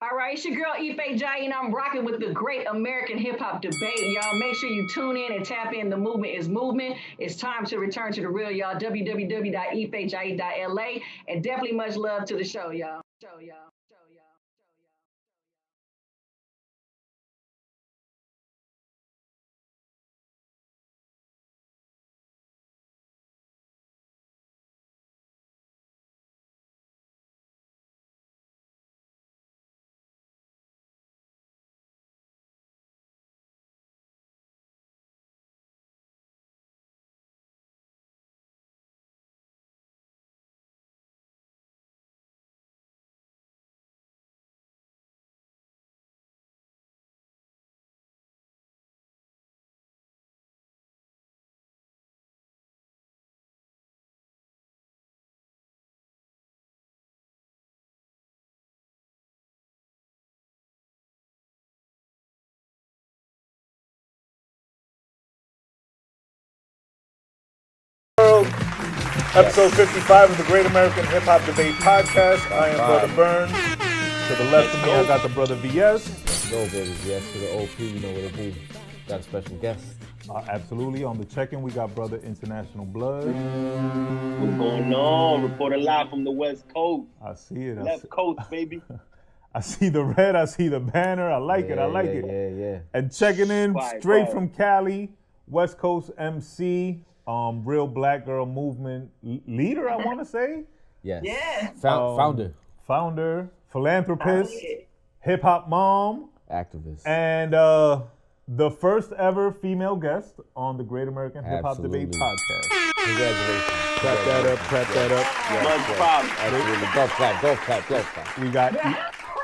All right, it's your girl Ife Jie, and I'm rocking with the great American hip hop debate, y'all. Make sure you tune in and tap in. The movement is movement. It's time to return to the real, y'all. www.ifejie.la, and definitely much love to the show, y'all. Episode 55 of the Great American Hip Hop Debate Podcast. I am Brother Burnz. To the left of me, I got the brother VS. Let's go, baby. VS to the OP, you know what it do. Got a special guest. Absolutely. On the check-in, we got brother International Blood. What's going on? Reporting live from the West Coast. I see it. Left Coast, baby. I see the red. I see the banner. I like it. Yeah. And checking in straight Fire. from Cali, West Coast MC, real black girl movement leader, I want to say. Yes. Yeah. Founder, philanthropist, hip hop mom, Activist. and the first ever female guest on the Great American Hip Hop Debate Podcast. Congratulations. Clap that up. Much props. Absolutely. Golf clap.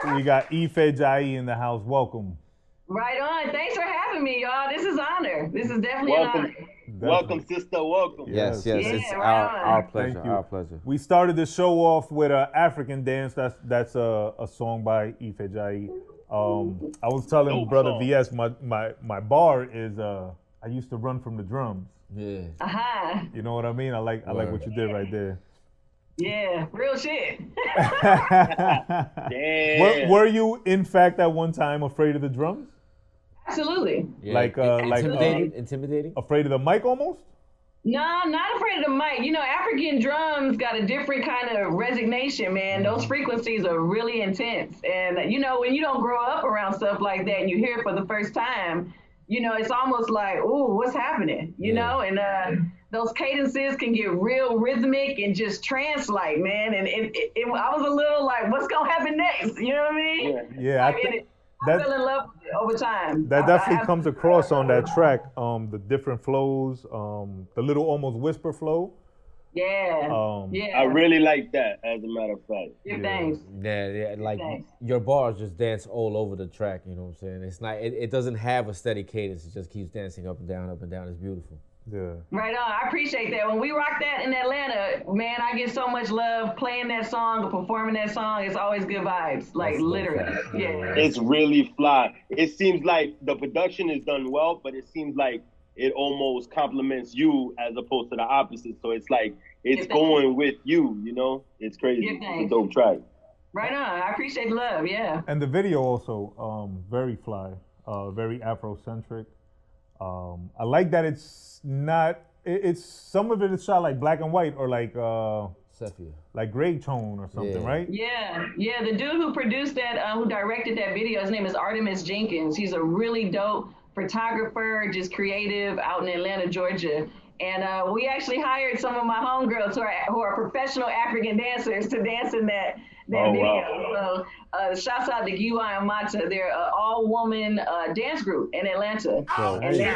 We got Ife Jie in the house. Welcome. Right on. Thanks for having me, y'all. This is honor. This is definitely an Welcome. honor. Welcome, sister. Welcome. Yes. Yeah, It's right our on. pleasure. Thank you. Our pleasure. We started the show off with African Dance. That's a song by Ife Jie. I was telling Dope brother song. VS my bar is I used to run from the drums. Yeah. Uh-huh. You know what I mean? I like what you did right there. Yeah, real shit. Damn. Were you in fact at one time afraid of the drums? Absolutely. Yeah. Intimidating. Afraid of the mic almost? No, I'm not afraid of the mic. You know, African drums got a different kind of resignation, man. Those frequencies are really intense. And, you know, when you don't grow up around stuff like that and you hear it for the first time, you know, it's almost like, ooh, what's happening? You know, and those cadences can get real rhythmic and just trance-like, man. And I was a little like, what's going to happen next? You know what I mean? Yeah, I fell in love with it over time. That definitely comes across on that track. The different flows, the little almost whisper flow. Yeah. I really like that, as a matter of fact. Give thanks. Yeah. Like Thanks. your bars just dance all over the track. You know what I'm saying? It's not. It doesn't have a steady cadence. It just keeps dancing up and down, up and down. It's beautiful. Yeah. Right on. I appreciate that. When we rock that in Atlanta, man, I get so much love playing that song or performing that song. It's always good vibes. Like, That's literally. fact. Yeah. It's really fly. It seems like the production is done well, but it seems like it almost complements you as opposed to the opposite. So it's like it's going with you, you know? It's crazy. It's a dope track. Right on. I appreciate the love. Yeah. And the video also very fly, very Afrocentric. I like that it's not. It's some of it is shot like black and white or like Sepia. like gray tone or something, Yeah. right? Yeah. Yeah. The dude who produced that, who directed that video, his name is Artemis Jenkins. He's a really dope photographer, just creative out in Atlanta, Georgia. And we actually hired some of my homegirls who are professional African dancers to dance in that video. Wow. So shouts out to Giwa and Mata. They're an all-woman dance group in Atlanta. And they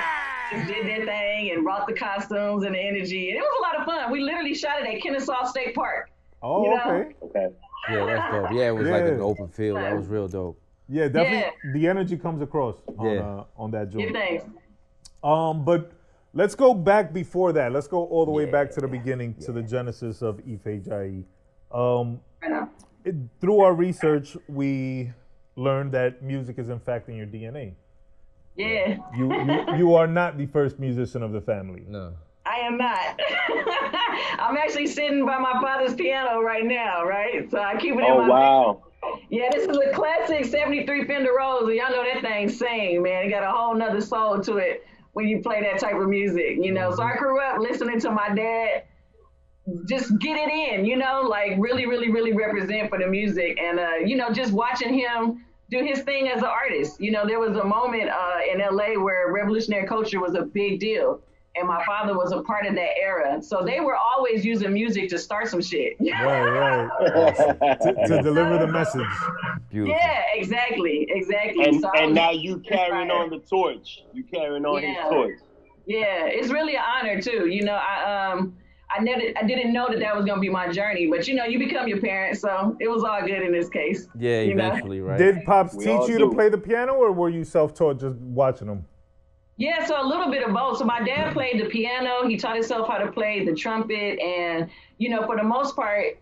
just did their thing and brought the costumes and the energy. And it was a lot of fun. We literally shot it at Kennesaw State Park. Oh, You know? okay. Okay. Yeah, that's dope. Yeah, it was like Yeah. an open field. That was real dope. Yeah, definitely. The energy comes across on that Give joint. thanks. But let's go back before that. Let's go all the way back to the beginning, to the genesis of Ife Jie. Right on. Through our research, we learned that music is in fact in your DNA. Yeah. You are not the first musician of the family. No. I am not. I'm actually sitting by my father's piano right now, right? So I keep it in Oh, my wow. Yeah, this is a classic 73 Fender Rose. And y'all know that thing sing, man. It got a whole nother soul to it when you play that type of music, you know. So I grew up listening to my dad just get it in, you know, like really, really, really represent for the music. And, you know, just watching him do his thing as an artist. You know, there was a moment in LA where revolutionary culture was a big deal. And my father was a part of that era. So they were always using music to start some shit. Right. to deliver the message. Beautiful. Yeah, exactly. And, so and now you carrying on the torch. You carrying on his torch. Yeah, it's really an honor too. You know, I didn't know that was gonna be my journey, but you know, you become your parent, so it was all good in this case. Yeah, eventually, right? Did Pops We teach all you do. to play the piano, or were you self-taught just watching him? Yeah, so a little bit of both. So my dad played the piano. He taught himself how to play the trumpet, and you know, for the most part,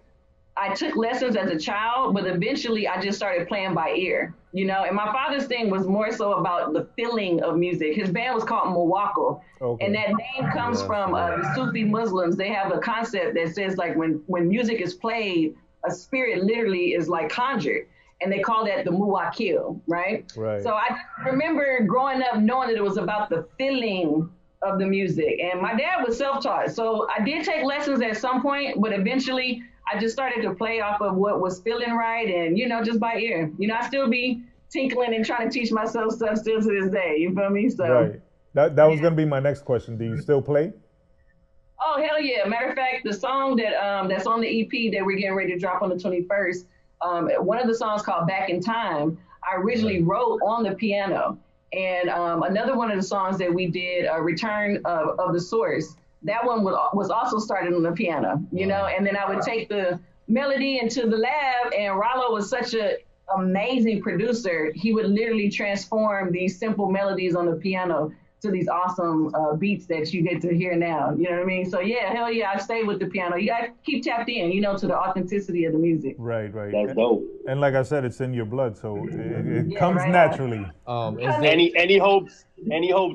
I took lessons as a child, but eventually I just started playing by ear. You know, and my father's thing was more so about the feeling of music. His band was called Mawakal. Okay. And that name comes from the Sufi Muslims. They have a concept that says like when music is played, a spirit literally is like conjured. And they call that the muwakil, right? Right. So I remember growing up knowing that it was about the feeling of the music. And my dad was self-taught. So I did take lessons at some point, but eventually I just started to play off of what was feeling right and, you know, just by ear. You know, I still be tinkling and trying to teach myself stuff still to this day. You feel me? So. Right. That was going to be my next question. Do you still play? Oh, hell yeah. Matter of fact, the song that's on the EP that we're getting ready to drop on the 21st, one of the songs called Back in Time, I originally wrote on the piano. And another one of the songs that we did, Return of the Source, that one was also started on the piano, you know, and then I would take the melody into the lab, and Ralo was such an amazing producer. He would literally transform these simple melodies on the piano to these awesome beats that you get to hear now. You know what I mean? So yeah, hell yeah, I stay with the piano. You gotta keep tapped in, you know, to the authenticity of the music. Right. That's dope. And like I said, it's in your blood, so it Yeah, comes right naturally. Is there, Any hopes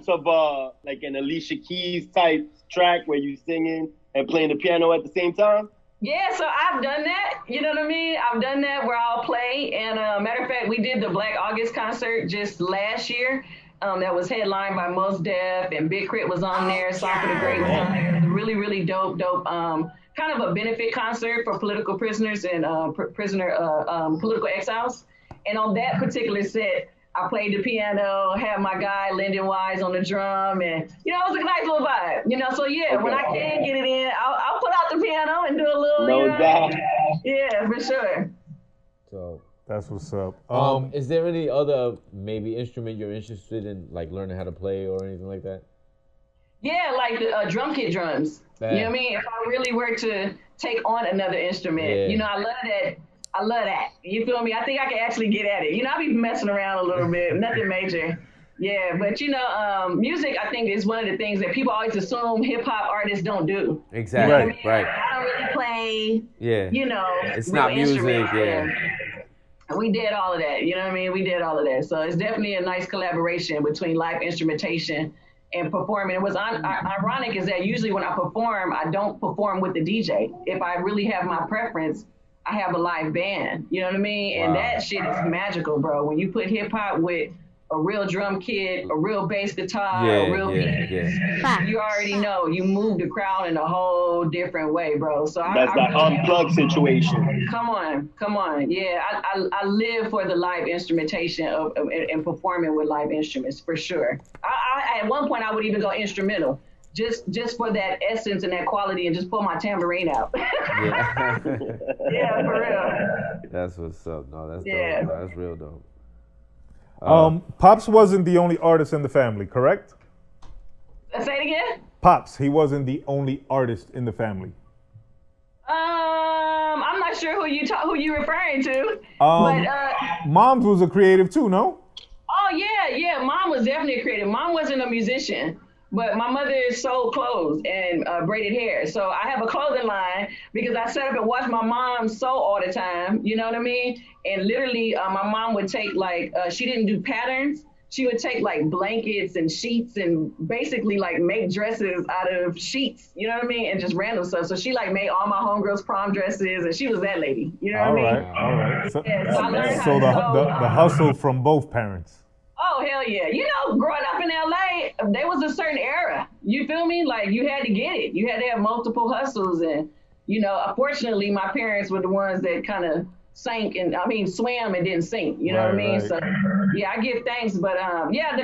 of like an Alicia Keys type track where you singing and playing the piano at the same time? Yeah, so I've done that. You know what I mean? I've done that where I'll play. And matter of fact, we did the Black August concert just last year. That was headlined by Mos Def, and Big Crit was on there. Song for the Great was on there. It was a really, really dope, kind of a benefit concert for political prisoners and political exiles. And on that particular set, I played the piano, had my guy Lyndon Wise on the drum, and you know, it was a nice little vibe. You know, so yeah, when I can get it in, I'll pull out the piano and do a little. No you know, doubt. Yeah, for sure. so, That's what's up. is there any other maybe instrument you're interested in, like learning how to play or anything like that? Yeah, like the drum kit drums. You know what I mean? If I really were to take on another instrument, you know, I love that. You feel me? I think I can actually get at it. You know, I be messing around a little bit, nothing major. Yeah, but you know, music, I think, is one of the things that people always assume hip hop artists don't do. Exactly. You know what I mean? Right. I don't really play. Yeah. You know, It's real not music. instruments. Yeah. We did all of that. You know what I mean? We did all of that. So it's definitely a nice collaboration between live instrumentation and performing. It was ironic is that usually when I perform, I don't perform with the DJ. If I really have my preference, I have a live band. You know what I mean? And that shit is magical, bro. When you put hip hop with a real drum kit, a real bass guitar, a real beat, you already know you move the crowd in a whole different way, bro. So That's that unplugged situation. Come on. Yeah, I live for the live instrumentation of and performing with live instruments for sure. I at one point I would even go instrumental, just for that essence and that quality, and just pull my tambourine out. Yeah. Yeah, for real. That's what's up. No, that's Yeah. dope. That's real dope. Pops wasn't the only artist in the family, correct? Say it again. Pops, he wasn't the only artist in the family. I'm not sure who you referring to, but Mom's was a creative too, no? oh yeah, Mom was definitely a creative. Mom wasn't a musician, but my mother sold clothes and braided hair. So I have a clothing line because I sat up and watched my mom sew all the time. You know what I mean? And literally, my mom would take she didn't do patterns. she would take like blankets and sheets and basically like make dresses out of sheets, you know what I mean? And just random stuff. So she like made all my homegirls' prom dresses, and she was that lady, you know what I mean? All right. So, Yeah, so I learned how so to sew, the hustle from both parents. Oh, hell yeah. You know, growing up in LA, there was a certain era. You feel me? Like, you had to get it. You had to have multiple hustles. And, you know, unfortunately, my parents were the ones that kind of swam and didn't sink. You know what I mean? Right. So, yeah, I give thanks. But, yeah, the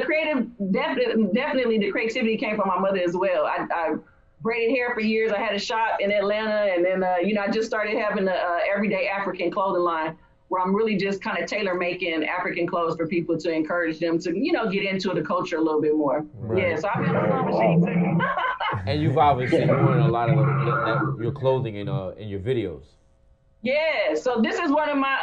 definitely the creativity came from my mother as well. I braided hair for years. I had a shop in Atlanta. And then, you know, I just started having a everyday African clothing line, where I'm really just kind of tailor making African clothes for people to encourage them to, you know, get into the culture a little bit more. Right. Yeah, so I've been a sewing machine too. And you've obviously worn a lot of your clothing in your videos. Yeah, so this is one of my,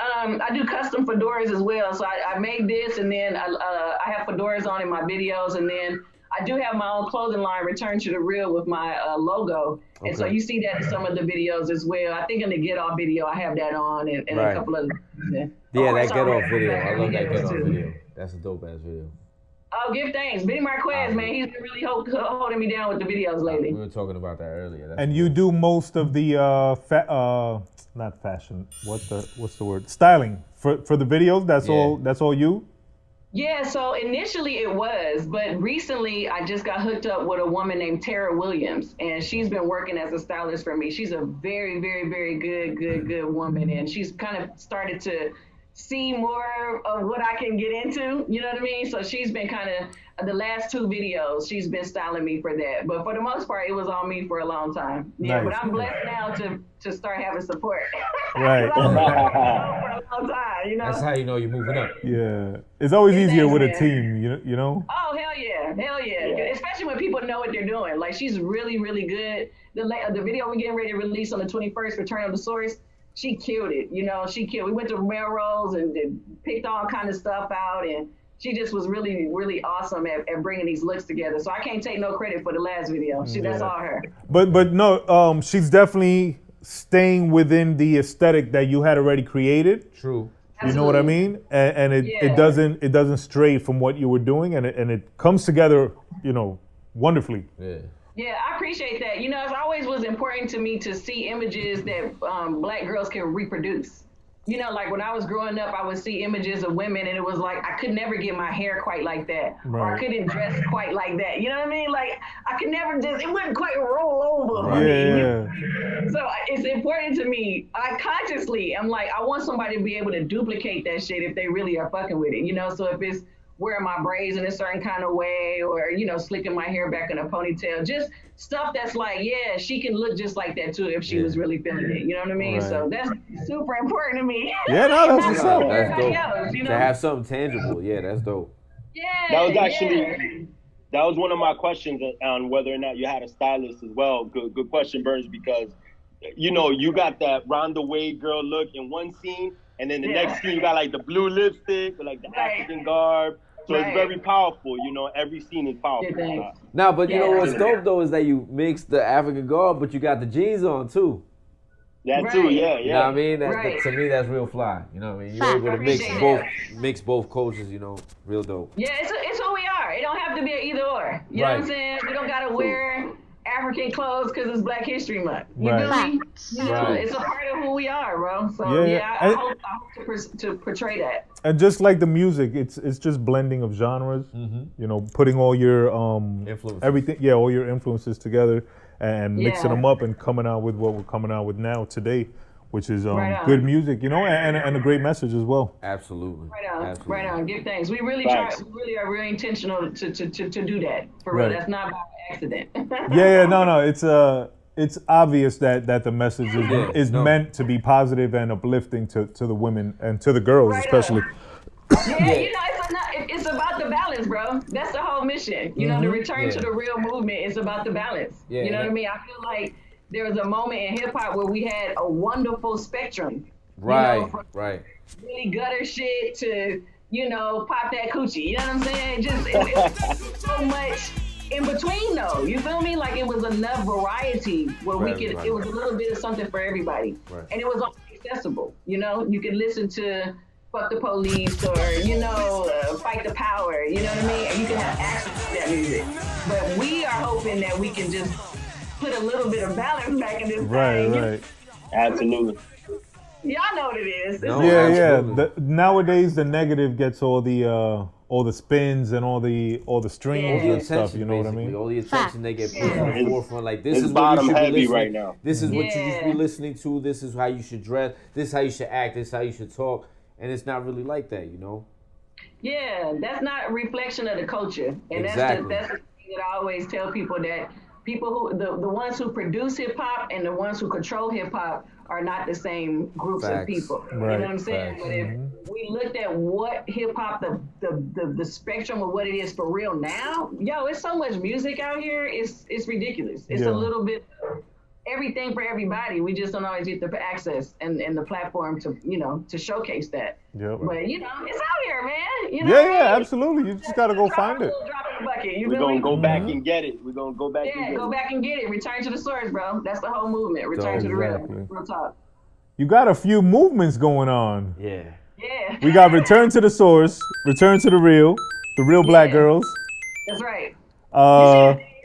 I do custom fedoras as well. So I made this, and then I have fedoras on in my videos, and then I do have my own clothing line, Return to the Real, with my logo. Okay. And so you see that in some of the videos as well. I think in the Get Off video, I have that on, and a couple of Yeah, that Get Off video. I love that Get Off video. That's a dope ass video. Oh, give thanks. Benny Marquez, man, he's been really holding me down with the videos lately. We were talking about that earlier. And you do most of the not fashion. What's the word? Styling for the videos. That's all you. Yeah, so initially it was, but recently I just got hooked up with a woman named Tara Williams, and she's been working as a stylist for me. She's a very, very, very good woman, and she's kind of started to see more of what I can get into, you know what I mean? So she's been kind of, the last 2 videos, she's been styling me for that. But for the most part, it was on me for a long time. Yeah, nice. But I'm blessed now to start having support. Right. For a long time, you know? That's how you know you're moving up. Yeah. It's always easier with a team, you know? Oh, hell yeah. Especially when people know what they're doing. Like, she's really, really good. The video we're getting ready to release on the 21st, Return of the Source, she killed it, you know, We went to Melrose and picked all kind of stuff out, and she just was really, really awesome at bringing these looks together. So I can't take no credit for the last video. That's all her. But no, she's definitely staying within the aesthetic that you had already created. True. You know what I mean? And it doesn't stray from what you were doing, and it comes together, you know, wonderfully. Yeah. Yeah, I appreciate that. You know, it always was important to me to see images that Black girls can reproduce. You know, like when I was growing up, I would see images of women, and it was like, I could never get my hair quite like that. Right. Or I couldn't dress quite like that. You know what I mean? Like, I could never it wouldn't quite roll over for me. So it's important to me. I'm like, I want somebody to be able to duplicate that shit if they really are fucking with it. You know, so if it's wearing my braids in a certain kind of way, or, you know, slicking my hair back in a ponytail, just stuff that's like, yeah, she can look just like that too if she was really feeling it, you know what I mean? Right. So that's super important to me. Yeah, no, that's what's up. That's dope. Else, you know? To have something tangible, that's dope. Yeah. That was actually, that was one of my questions on whether or not you had a stylist as well. Good question, Burnz, because, you know, you got that Rhonda Wade girl look in one scene, and then the next scene you got like the blue lipstick, or like the African garb. So it's very powerful, you know, every scene is powerful. Now, but you know what's dope though is that you mix the African garb, but you got the jeans on too. That too, yeah. You know what I mean? To me, that's real fly. You know what I mean? You're able to mix both cultures, you know, real dope. Yeah, it's who we are. It don't have to be an either or. You know what I'm saying? We don't gotta wear African clothes because it's Black History Month. You feel me? You know, it's a part of who we are, bro. So I hope to portray that. And just like the music, it's just blending of genres. You know, putting all your influences, everything, all your influences together and mixing them up and coming out with what we're coming out with now today, which is good music, you know, and a great message as well. Absolutely. Right on. Give thanks. We really are really intentional to do that. For real. That's not by accident. No. It's obvious that the message is meant to be positive and uplifting to the women and to the girls especially. You know, it's about the balance, bro. That's the whole mission. You know, the return to the real movement is about the balance. You know what I mean? I feel like there was a moment in hip hop where we had a wonderful spectrum. Right, you know, from really gutter shit to, you know, pop that coochie. You know what I'm saying? It's so much in between though. You feel me? Like it was enough variety where it was a little bit of something for everybody. And it was all accessible. You know, you could listen to fuck the police or, fight the power, you know what I mean? And you can have access to that music. But we are hoping that we can just put a little bit of balance back in this thing. Right. Absolutely. Y'all know what it is. No, Yeah. Nowadays, the negative gets all the spins and all the streams all the and stuff. attention, You know what I basically. mean? All the attention they get put on the forefront. Like this It's is what you bottom should be heavy listening. right now. This is what you should be listening to. This is how you should dress. This is how you should act. This is how you should talk. And it's not really like that, you know. Yeah, that's not a reflection of the culture, and Exactly. that's the thing that I always tell people, that people who the ones who produce hip hop and the ones who control hip hop are not the same groups of Facts. people. Right. You know what I'm saying? Facts. But if we looked at what hip hop, the spectrum of what it is for real now, it's so much music out here. It's ridiculous. It's Yeah. a little bit everything for everybody. We just don't always get the access and the platform to showcase that. Yep. But it's out here, man. Yeah, absolutely. You just gotta go find it. Drop in the bucket. You We're feel gonna me? go back and get it. We're gonna go back and Yeah, get go it. back and get it. Return to the source, bro. That's the whole movement. Return to the Exactly. real talk. You got a few movements going on. Yeah. Yeah. We got return to the source, return to the real black girls. That's right.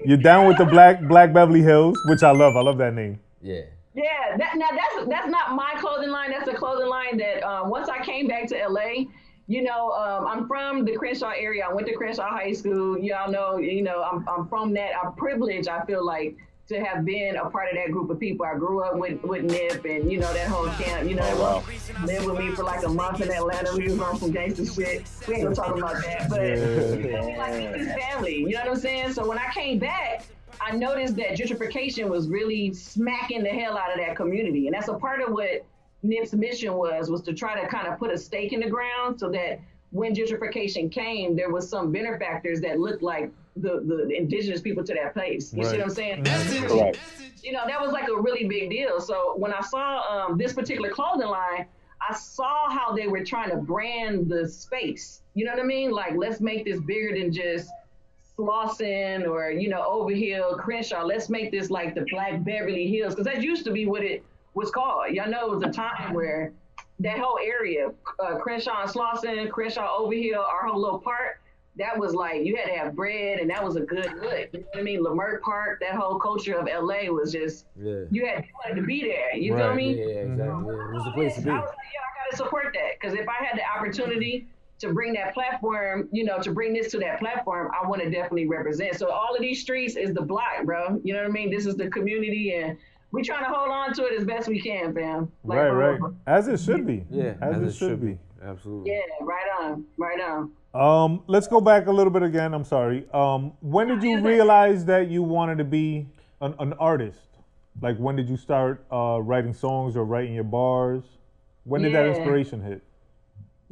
You're down with the black Beverly Hills, which I love. I love that name. Yeah. Yeah. That's not my clothing line. That's a clothing line that once I came back to LA, I'm from the Crenshaw area. I went to Crenshaw High School. Y'all know, I'm from that. I'm privileged, I feel like, to have been a part of that group of people. I grew up with Nip and, that whole camp, lived with me for like a month in Atlanta. We was on some gangster shit. We ain't gonna talk about that, but like his family, you know what I'm saying? So when I came back, I noticed that gentrification was really smacking the hell out of that community. And that's a part of what Nip's mission was to try to kind of put a stake in the ground so that when gentrification came, there was some benefactors that looked like the indigenous people to that place. You see what I'm saying? Correct. That was like a really big deal. So when I saw this particular clothing line, I saw how they were trying to brand the space. You know what I mean? Like, let's make this bigger than just Slauson or, Overhill, Crenshaw. Let's make this like the Black Beverly Hills, because that used to be what it was called. Y'all know it was a time where that whole area, Crenshaw and Slauson, Crenshaw, Overhill, our whole little part, that was like, you had to have bread, and that was a good look. You know what I mean? Leimert Park, that whole culture of LA was just, you wanted to be there. You feel me? Yeah, exactly. Yeah. It was the place to be. I was like, I gotta support that, because if I had the opportunity to bring that platform, to bring this to that platform, I want to definitely represent. So all of these streets is the block, bro. You know what I mean? This is the community, and we trying to hold on to it as best we can, fam. Like, Right. As it should be. Yeah, as it should be. Absolutely. Yeah, right on. Let's go back a little bit again. I'm sorry. When did you realize that you wanted to be an artist? Like, when did you start writing songs or writing your bars? When did that inspiration hit?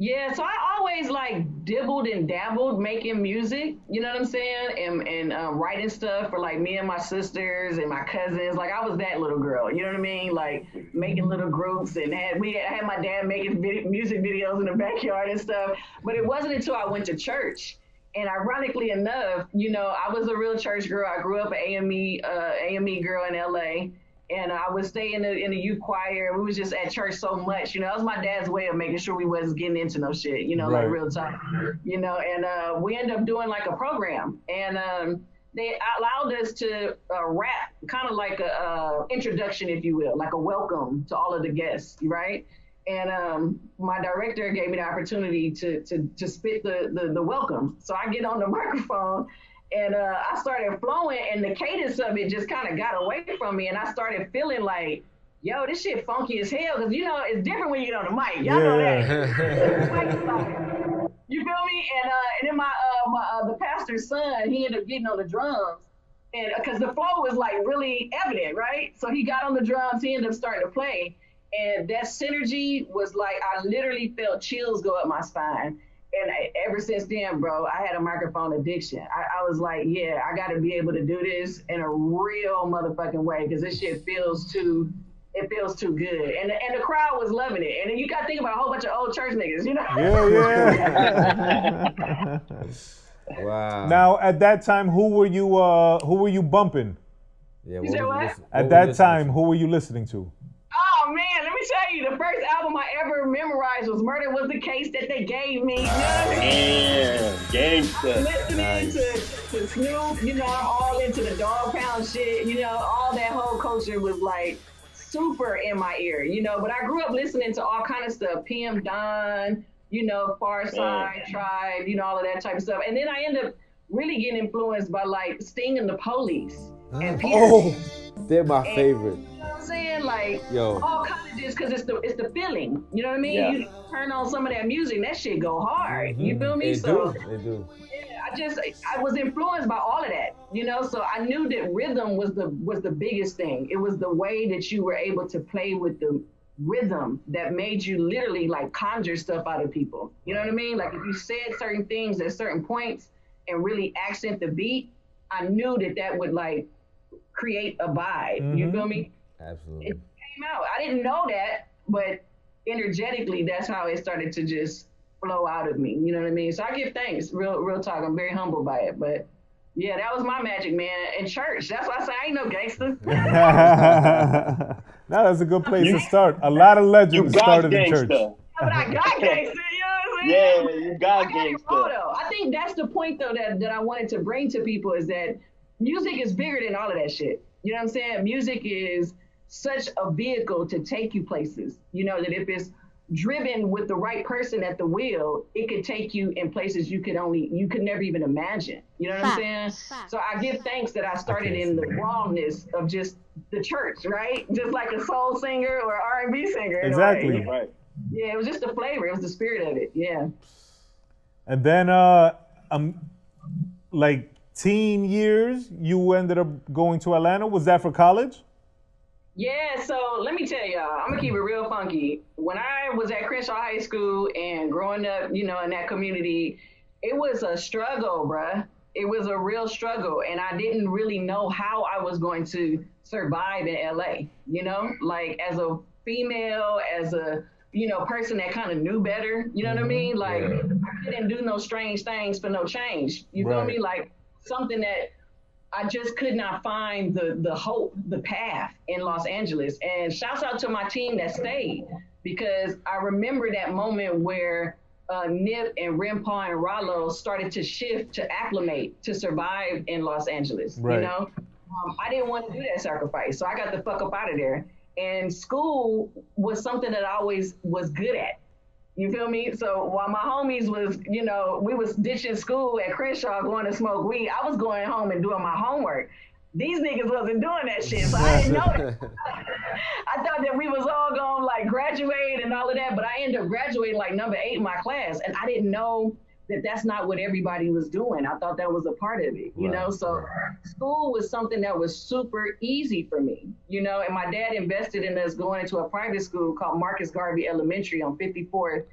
Yeah, so I always like dibbled and dabbled making music, you know what I'm saying? And writing stuff for like me and my sisters and my cousins. Like, I was that little girl, you know what I mean? Like making little groups, and I had my dad making music videos in the backyard and stuff. But it wasn't until I went to church. And ironically enough, I was a real church girl. I grew up an AME girl in LA. And I would stay in the youth choir. We was just at church so much, that was my dad's way of making sure we wasn't getting into no shit, like real time, and we ended up doing like a program, and they allowed us to rap, kind of like a introduction, if you will, like a welcome to all of the guests, right? And my director gave me the opportunity to spit the welcome. So I get on the microphone, and I started flowing, and the cadence of it just kind of got away from me, and I started feeling like, yo, this shit funky as hell, because it's different when you get on the mic. Y'all know that. You feel me? And then the pastor's son, he ended up getting on the drums, and because the flow was like really evident, right? So he got on the drums, he ended up starting to play, and that synergy was like, I literally felt chills go up my spine. And ever since then, bro, I had a microphone addiction. I was like, yeah, I got to be able to do this in a real motherfucking way, because this shit feels too good. And the crowd was loving it. And then you got to think about a whole bunch of old church niggas, Yeah. Wow. Now, at that time, who were you bumping? Yeah. You said what? At that time, who were you listening to? Oh man, let me tell you, the first album I ever memorized was Murder Was the Case That They Gave Me. You know what I mean? Damn, gangsta. Listening to Snoop, you know, I'm all into the Dog Pound shit, you know, all that whole culture was like super in my ear, you know, but I grew up listening to all kind of stuff, PM Dawn, you know, Far Side, Tribe, you know, all of that type of stuff. And then I end up really getting influenced by like Sting and the Police and Peter. Oh, they're my favorite. You know what I'm saying? Like, Yo. all kind of just because it's the feeling. You know what I mean? Yeah. You turn on some of that music, and that shit go hard. You feel me? They So do. yeah, I was influenced by all of that. You know, so I knew that rhythm was the biggest thing. It was the way that you were able to play with the rhythm that made you literally like conjure stuff out of people. You know what I mean? Like if you said certain things at certain points and really accent the beat, I knew that would like create a vibe. You feel me? Absolutely. It came out. I didn't know that, but energetically, that's how it started to just flow out of me. You know what I mean? So I give thanks. Real talk. I'm very humbled by it. But yeah, that was my magic, man. In church. That's why I say I ain't no gangster. No, that's a good place to start. A lot of legends started in church. But I got gangster, you know what I'm saying? Yeah, you got I gangster. I think that's the point though that I wanted to bring to people is that music is bigger than all of that shit. You know what I'm saying? Music is such a vehicle to take you places. You know, that if it's driven with the right person at the wheel, it could take you in places you could never even imagine. You know what I'm saying? So I give thanks that I started in the rawness of just the church, right? Just like a soul singer or R&B singer. Exactly. Right. Yeah, it was just the flavor. It was the spirit of it. Yeah. And then, like teen years, you ended up going to Atlanta. Was that for college? Yeah, so let me tell y'all, I'm gonna keep it real funky. When I was at Crenshaw High School and growing up, you know, in that community, it was a struggle, bruh. It was a real struggle, and I didn't really know how I was going to survive in LA, you know? Like, as a female, as a, you know, person that kind of knew better, you know what I mean? Like, I couldn't do no strange things for no change. You feel me? Like, something that I just could not find the hope, the path in Los Angeles. And shouts out to my team that stayed, because I remember that moment where Nip and Rimpaw and Ralo started to shift, to acclimate, to survive in Los Angeles, you know? I didn't want to do that sacrifice, so I got the fuck up out of there. And school was something that I always was good at. You feel me? So while my homies was, you know, we was ditching school at Crenshaw going to smoke weed, I was going home and doing my homework. These niggas wasn't doing that shit, so I didn't know that. I thought that we was all gonna like graduate and all of that, but I ended up graduating like number 8 in my class, and I didn't know that that's not what everybody was doing. I thought that was a part of it, you know? So school was something that was super easy for me, you know? And my dad invested in us going into a private school called Marcus Garvey Elementary on 54th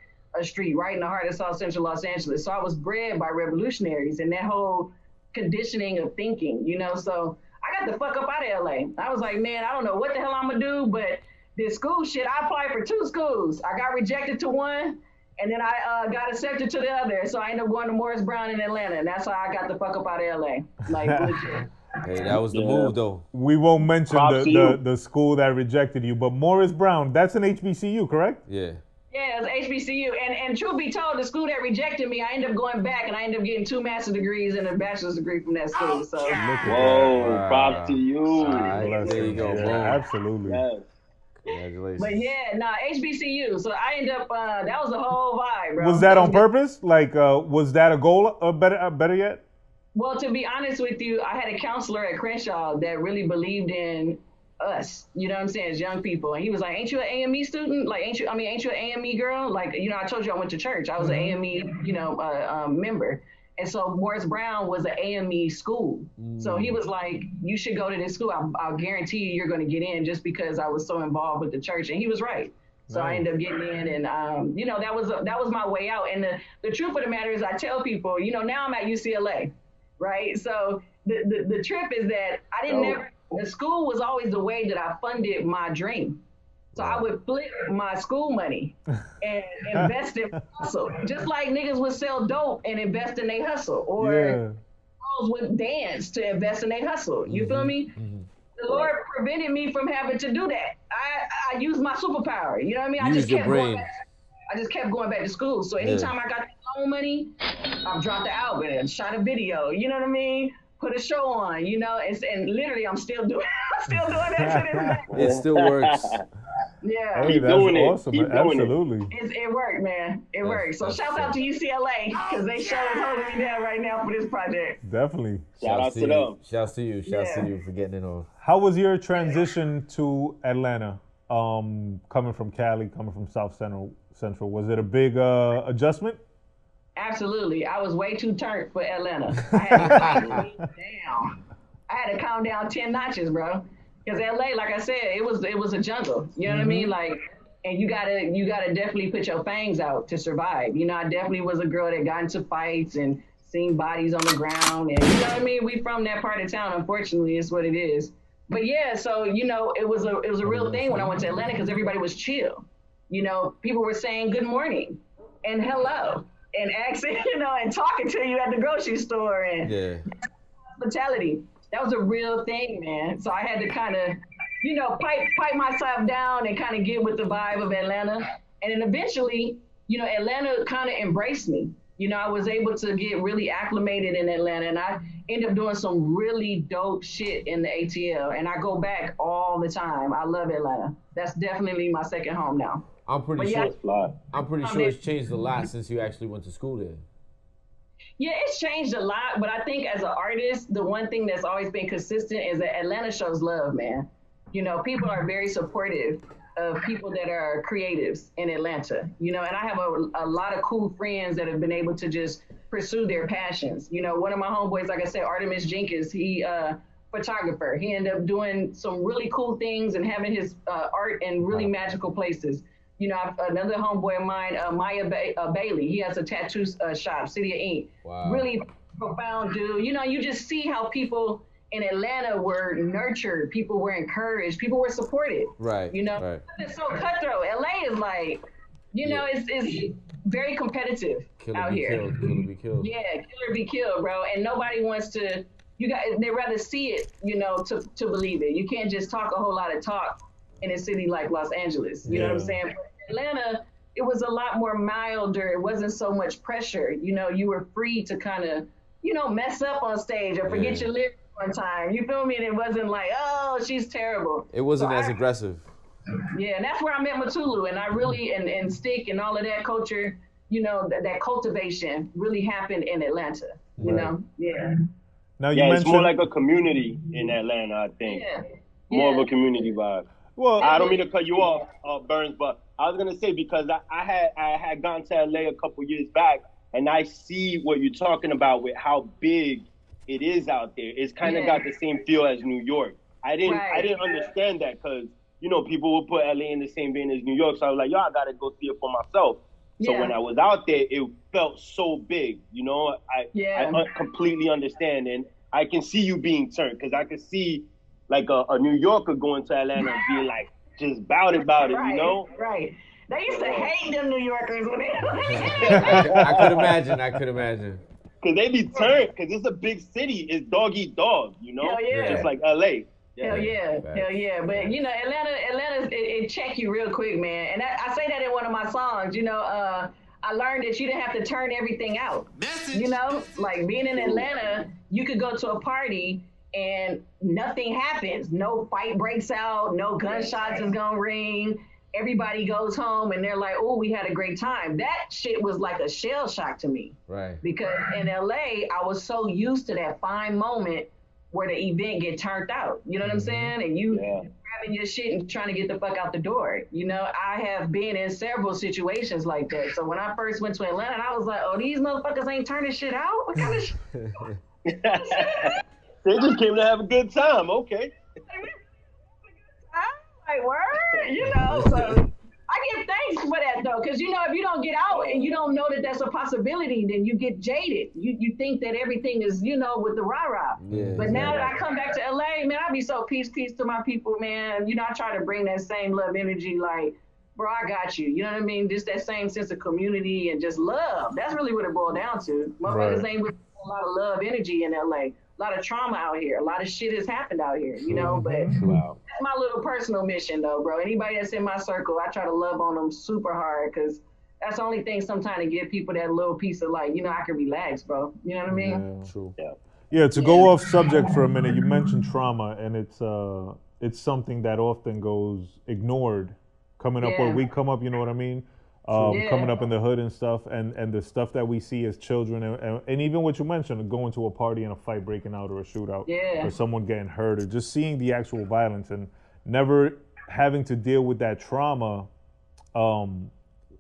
Street, right in the heart of South Central Los Angeles. So I was bred by revolutionaries and that whole conditioning of thinking, you know? So I got the fuck up out of LA. I was like, man, I don't know what the hell I'm gonna do, but this school shit, I applied for 2 schools. I got rejected to one, and then I got accepted to the other. So I ended up going to Morris Brown in Atlanta, and that's how I got the fuck up out of LA. Like, legit. Hey, that was the move, though. We won't mention the school that rejected you, but Morris Brown, that's an HBCU, correct? Yeah. Yeah, it was HBCU. And truth be told, the school that rejected me, I ended up going back, and I ended up getting 2 master's degrees and a bachelor's degree from that school. So, Whoa, props to you. There you go, bro. Absolutely. Yes. Congratulations. But yeah, HBCU. So I ended up, that was the whole vibe, bro. Was that on purpose? Like, was that a goal? Better yet? Well, to be honest with you, I had a counselor at Crenshaw that really believed in us, you know what I'm saying, as young people. And he was like, ain't you an AME student? Like, ain't you an AME girl? Like, you know, I told you I went to church. I was an AME, you know, member. And so Morris Brown was an AME school. So he was like, you should go to this school. I'll guarantee you're going to get in, just because I was so involved with the church. And he was right. So I ended up getting in, and, you know, that was my way out. And the truth of the matter is, I tell people, you know, now I'm at UCLA, right? So the trip is that I didn't the school was always the way that I funded my dream. So I would flip my school money and invest in hustle. Just like niggas would sell dope and invest in their hustle. Or girls would dance to invest in their hustle. You feel me? The Lord prevented me from having to do that. I used my superpower. You know what I mean? I Use your brain. I just kept going back to school. So anytime I got loan money, I dropped the album, shot a video. You know what I mean? Put a show on. You know, and literally I'm still doing that to this day. It still works. Yeah. Hey, that's awesome. Absolutely. It worked, man. It worked. So shout out to UCLA because they sure is holding me down right now for this project. Definitely. Shout out to them. Shouts to you. Shouts to you for getting it on. How was your transition to Atlanta? Coming from Cali, coming from South Central, was it a big adjustment? Absolutely. I was way too turned for Atlanta. I had to calm down. I had to calm down 10 notches, bro. Because LA, like I said, it was a jungle. You know what I mean? Like, and you gotta definitely put your fangs out to survive. You know, I definitely was a girl that got into fights and seen bodies on the ground, and you know what I mean. We from that part of town, unfortunately, is what it is. But yeah, so you know, it was a real thing when I went to Atlanta because everybody was chill. You know, people were saying good morning and hello and asking, you know, and talking to you at the grocery store and hospitality. That was a real thing, man. So I had to kind of, you know, pipe myself down and kind of get with the vibe of Atlanta. And then eventually, you know, Atlanta kind of embraced me. You know, I was able to get really acclimated in Atlanta, and I ended up doing some really dope shit in the ATL. And I go back all the time. I love Atlanta. That's definitely my second home now. I'm pretty sure it's changed a lot since you actually went to school there. Yeah, it's changed a lot, but I think as an artist, the one thing that's always been consistent is that Atlanta shows love, man. You know, people are very supportive of people that are creatives in Atlanta, you know, and I have a lot of cool friends that have been able to just pursue their passions. You know, one of my homeboys, like I said, Artemis Jenkins, he photographer. He ended up doing some really cool things and having his art in really magical places. You know, another homeboy of mine, Maya Bailey, he has a tattoo shop, City of Ink. Wow. Really profound dude. You know, you just see how people in Atlanta were nurtured, people were encouraged, people were supported. Right. You know, it's so cutthroat. LA is like, you know, it's very competitive out here. Killer be killed. Yeah, killer be killed, bro. And nobody wants to, they rather see it, you know, to believe it. You can't just talk a whole lot of talk in a city like Los Angeles. You know what I'm saying? Atlanta, it was a lot more milder. It wasn't so much pressure. You know, you were free to kind of, you know, mess up on stage or forget your lyrics one time. You feel me? And it wasn't like, oh, she's terrible. It wasn't as aggressive. Yeah, and that's where I met Mutulu, and I really, and Stick and all of that culture, you know, that cultivation really happened in Atlanta, you know? Yeah. Now you mentioned... it's more like a community in Atlanta, I think. More of a community vibe. Well, I don't mean to cut you off, Burnz, but I was gonna say because I had gone to LA a couple years back, and I see what you're talking about with how big it is out there. It's kind of got the same feel as New York. I didn't understand that because you know people would put LA in the same vein as New York, so I was like, yo, I gotta go see it for myself. So when I was out there, it felt so big. You know, I completely understand, and I can see you being turned because I can see. Like a New Yorker going to Atlanta and being like, just bout it, you know? Right. They used to hate them New Yorkers when they I could imagine. Because they be turned, because it's a big city. It's dog eat dog, you know? Hell yeah. Just like LA. Hell yeah. But, you know, Atlanta, it check you real quick, man. And I say that in one of my songs, you know, I learned that you didn't have to turn everything out. You know, like being in Atlanta, you could go to a party and nothing happens. No fight breaks out. No gunshots is gonna ring. Everybody goes home and they're like, oh, we had a great time. That shit was like a shell shock to me. Right. Because in LA, I was so used to that fine moment where the event get turned out. You know what I'm saying? And you grabbing your shit and trying to get the fuck out the door. You know, I have been in several situations like that. So when I first went to Atlanta, I was like, oh, these motherfuckers ain't turning shit out? What kind of shit? They just came to have a good time, okay. Like, word, you know, so I give thanks for that, though, because, you know, if you don't get out and you don't know that that's a possibility, then you get jaded. You think that everything is, you know, with the rah-rah. Yeah, but now that I come back to LA, man, I be so peace to my people, man. You know, I try to bring that same love energy, like, bro, I got you. You know what I mean? Just that same sense of community and just love. That's really what it boiled down to. Motherfuckers ain't with a lot of love energy in LA. lot of trauma out here. A lot of shit has happened out here, you know. But Wow. that's my little personal mission, though, bro. Anybody that's in my circle, I try to love on them super hard because that's the only thing sometimes to give people that little piece of like, you know, I can relax, bro. You know what I mean? Yeah. True. Yeah. Yeah, to go off subject for a minute, you mentioned trauma, and it's something that often goes ignored. Coming up where we come up, you know what I mean? Coming up in the hood and stuff, and the stuff that we see as children, and even what you mentioned, going to a party and a fight breaking out or a shootout, or someone getting hurt, or just seeing the actual violence and never having to deal with that trauma,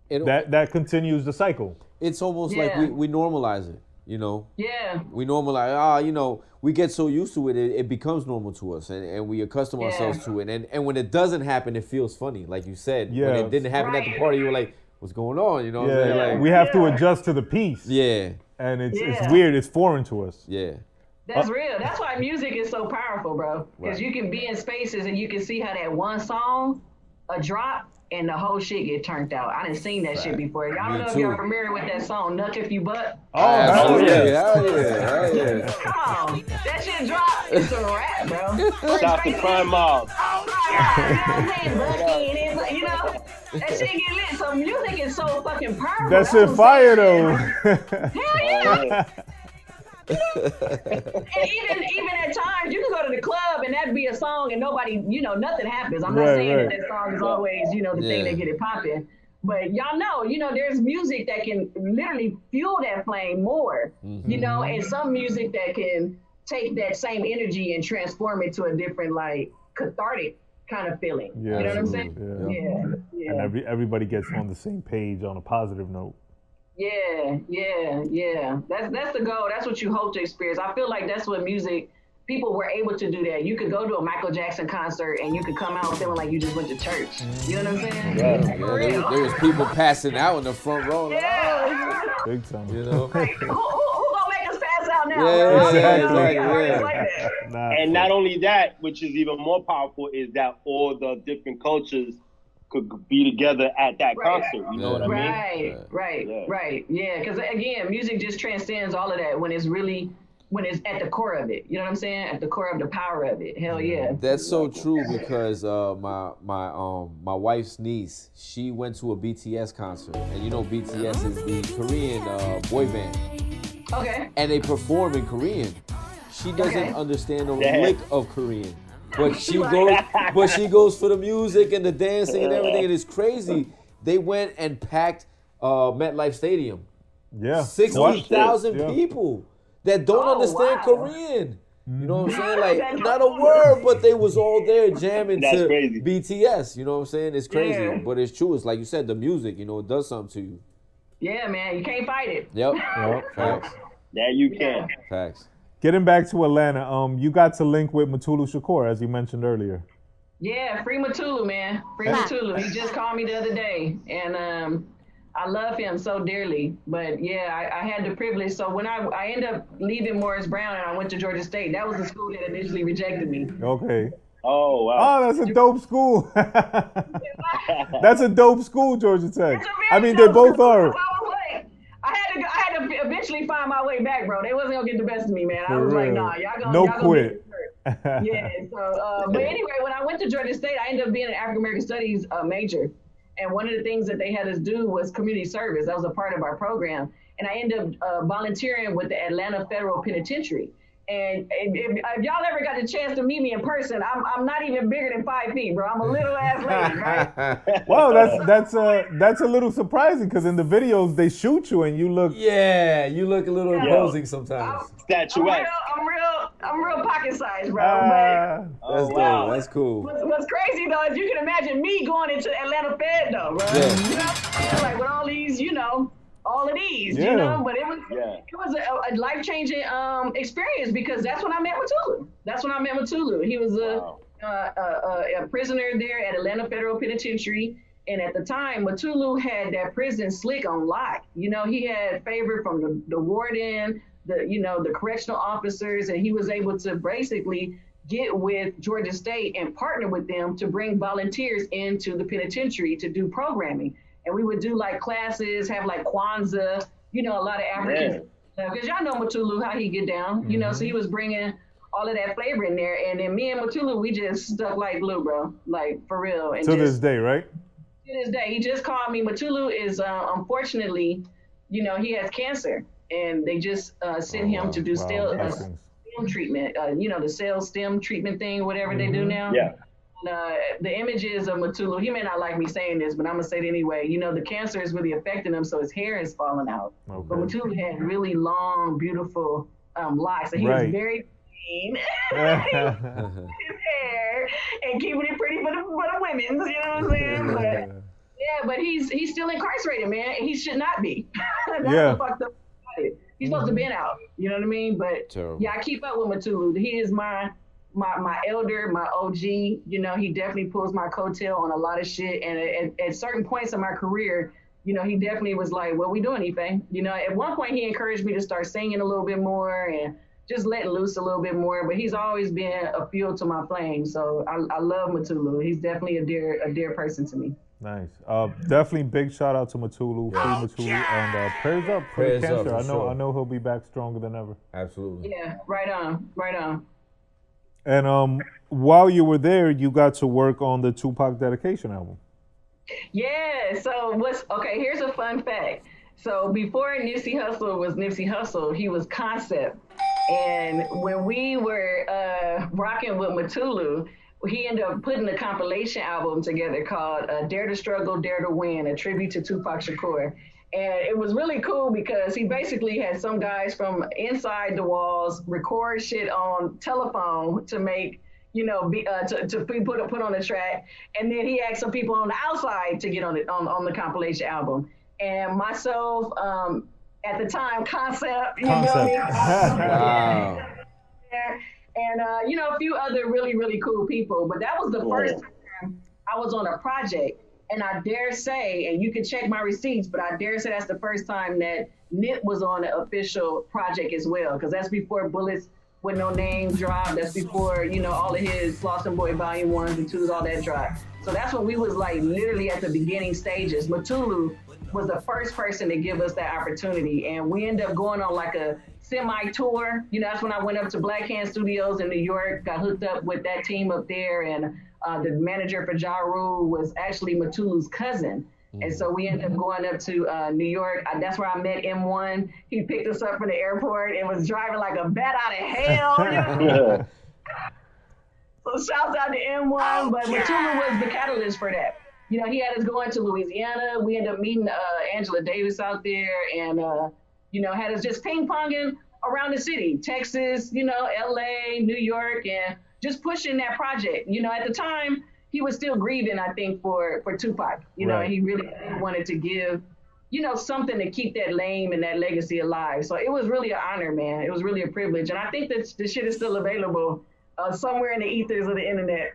that continues the cycle. It's almost like we normalize it, you know? Yeah. We normalize, you know, we get so used to it, it becomes normal to us, and we accustom ourselves to it. And when it doesn't happen, it feels funny, like you said. When it didn't happen at the party, you were like, what's going on? You know what I'm saying? Like, we have to adjust to the piece. Yeah. And it's weird. It's foreign to us. Yeah. That's real. That's why music is so powerful, bro. Because you can be in spaces and you can see how that one song, a drop, and the whole shit get turned out. I done seen that shit before. Y'all don't know if y'all familiar with that song, Nuck If You Butt. Oh, yeah. Come on. That shit drop. It's a rap, bro. Stop the crime mob. Oh, my God. You know what I'm saying? Bucky, you know, that shit get lit. So music is so fucking powerful. That shit fire, though. Hell yeah. And even at times you can go to the club and that'd be a song and nobody, you know, nothing happens. I'm not saying that song is always, you know, the thing that get it popping. But y'all know, you know, there's music that can literally fuel that flame more, you know, and some music that can take that same energy and transform it to a different, like, cathartic kind of feeling. You know what I'm saying? Yeah. And everybody gets on the same page on a positive note. Yeah. That's the goal. That's what you hope to experience. I feel like that's what music, people were able to do that. You could go to a Michael Jackson concert and you could come out feeling like you just went to church. You know what I'm saying? There was people passing out in the front row. Big time. You know? Like, who gonna make us pass out now? And not only that, which is even more powerful, is that all the different cultures could be together at that concert. You know what I mean? Right. Yeah, because again, music just transcends all of that when it's at the core of it. You know what I'm saying? At the core of the power of it. Hell yeah. That's so true because my wife's niece, she went to a BTS concert, and you know BTS is the Korean boy band. Okay. And they perform in Korean. She doesn't understand a lick of Korean. But she goes for the music and the dancing and everything, and it's crazy. They went and packed MetLife Stadium. Yeah. 60,000 people that don't understand Korean. You know what I'm saying? Like, not a word, but they was all there jamming to crazy. BTS. You know what I'm saying? It's crazy, but it's true. It's like you said, the music, you know, it does something to you. Yeah, man, you can't fight it. Yep. Facts. That you can. Facts. Getting back to Atlanta, you got to link with Mutulu Shakur, as you mentioned earlier. Yeah, free Mutulu, man. Free Mutulu. He just called me the other day, and I love him so dearly. But yeah, I had the privilege. So when I ended up leaving Morris Brown and I went to Georgia State, that was the school that initially rejected me. Okay. Oh, wow. Oh, that's a dope school. That's a dope school, Georgia Tech. I mean, they both are. I had to eventually find my way back, bro. They wasn't gonna get the best of me, man. I was like, nah, y'all quit. Yeah. So, but anyway, when I went to Georgia State, I ended up being an African American Studies major, and one of the things that they had us do was community service. That was a part of our program, and I ended up volunteering with the Atlanta Federal Penitentiary. And if y'all ever got the chance to meet me in person, I'm not even bigger than 5 feet, bro. I'm a little ass lady, right? Well, that's a little surprising because in the videos they shoot you and you look. Yeah, you look a little imposing sometimes. Statuesque. I'm real pocket sized, bro. That's dope. That's cool. What's crazy though is you can imagine me going into Atlanta Fed though, bro. Yeah. You know, like with all these, you know. All of these, you know, but it was a life-changing experience because that's when I met Mutulu. He was a prisoner there at Atlanta Federal Penitentiary, and at the time, Mutulu had that prison slick on lock. You know, he had favor from the warden, the correctional officers, and he was able to basically get with Georgia State and partner with them to bring volunteers into the penitentiary to do programming. And we would do like classes, have like Kwanzaa, you know, a lot of African Because y'all know Mutulu, how he get down, you know, so he was bringing all of that flavor in there. And then me and Mutulu, we just stuck like glue, bro. Like, for real. And to this day, right? To this day. He just called me. Mutulu is, unfortunately, you know, he has cancer. And they just sent him to do stem treatment. You know, the cell stem treatment thing, whatever they do now. Yeah. The images of Mutulu, he may not like me saying this, but I'm going to say it anyway. You know, the cancer is really affecting him, so his hair is falling out. Okay. But Mutulu had really long, beautiful locks. So he was very clean. His hair and keeping it pretty for the women's, you know what I'm saying? But, yeah, but he's still incarcerated, man, and he should not be. That's what fucked up about it. He's supposed to be out, you know what I mean? But yeah, I keep up with Mutulu. He is my elder, my OG. You know, he definitely pulls my coattail on a lot of shit. And at certain points in my career, you know, he definitely was like, what we doing, Ife? You know, at one point he encouraged me to start singing a little bit more and just letting loose a little bit more. But he's always been a fuel to my flame. So I love Mutulu. He's definitely a dear person to me. Nice. Definitely big shout out to Mutulu, free Mutulu, and prayers up for the cancer. I know he'll be back stronger than ever. Absolutely. Yeah, right on. And while you were there, you got to work on the Tupac dedication album. Yeah. So here's a fun fact. So before Nipsey Hussle was Nipsey Hussle, he was Concept. And when we were rocking with Mutulu, he ended up putting a compilation album together called Dare to Struggle, Dare to Win, a tribute to Tupac Shakur. And it was really cool because he basically had some guys from inside the walls record shit on telephone to make, you know, to put on the track. And then he asked some people on the outside to get on the compilation album. And myself, at the time, Concept. You know what I mean? Wow. And, you know, a few other really, really cool people. But that was the first time I was on a project. And I dare say, and you can check my receipts, but I dare say that's the first time that Nip was on an official project as well. Because that's before Bullets with No Name dropped. That's before, you know, all of his Floss and Boy Volume 1s and 2s, all that dropped. So that's when we was like literally at the beginning stages. Mutulu was the first person to give us that opportunity. And we ended up going on like a semi-tour. You know, that's when I went up to Black Hand Studios in New York, got hooked up with that team up there, and the manager for Ja Rule was actually Mutulu's cousin. And so we ended up going up to New York. That's where I met M1. He picked us up from the airport and was driving like a bat out of hell. You know? So shouts out to M1, but Mutulu was the catalyst for that. You know, he had us going to Louisiana. We ended up meeting Angela Davis out there and, you know, had us just ping-ponging around the city, Texas, you know, LA, New York, and just pushing that project. You know, at the time, he was still grieving, I think, for Tupac. You know, he really wanted to give, you know, something to keep that name and that legacy alive. So it was really an honor, man. It was really a privilege. And I think that the shit is still available somewhere in the ethers of the internet.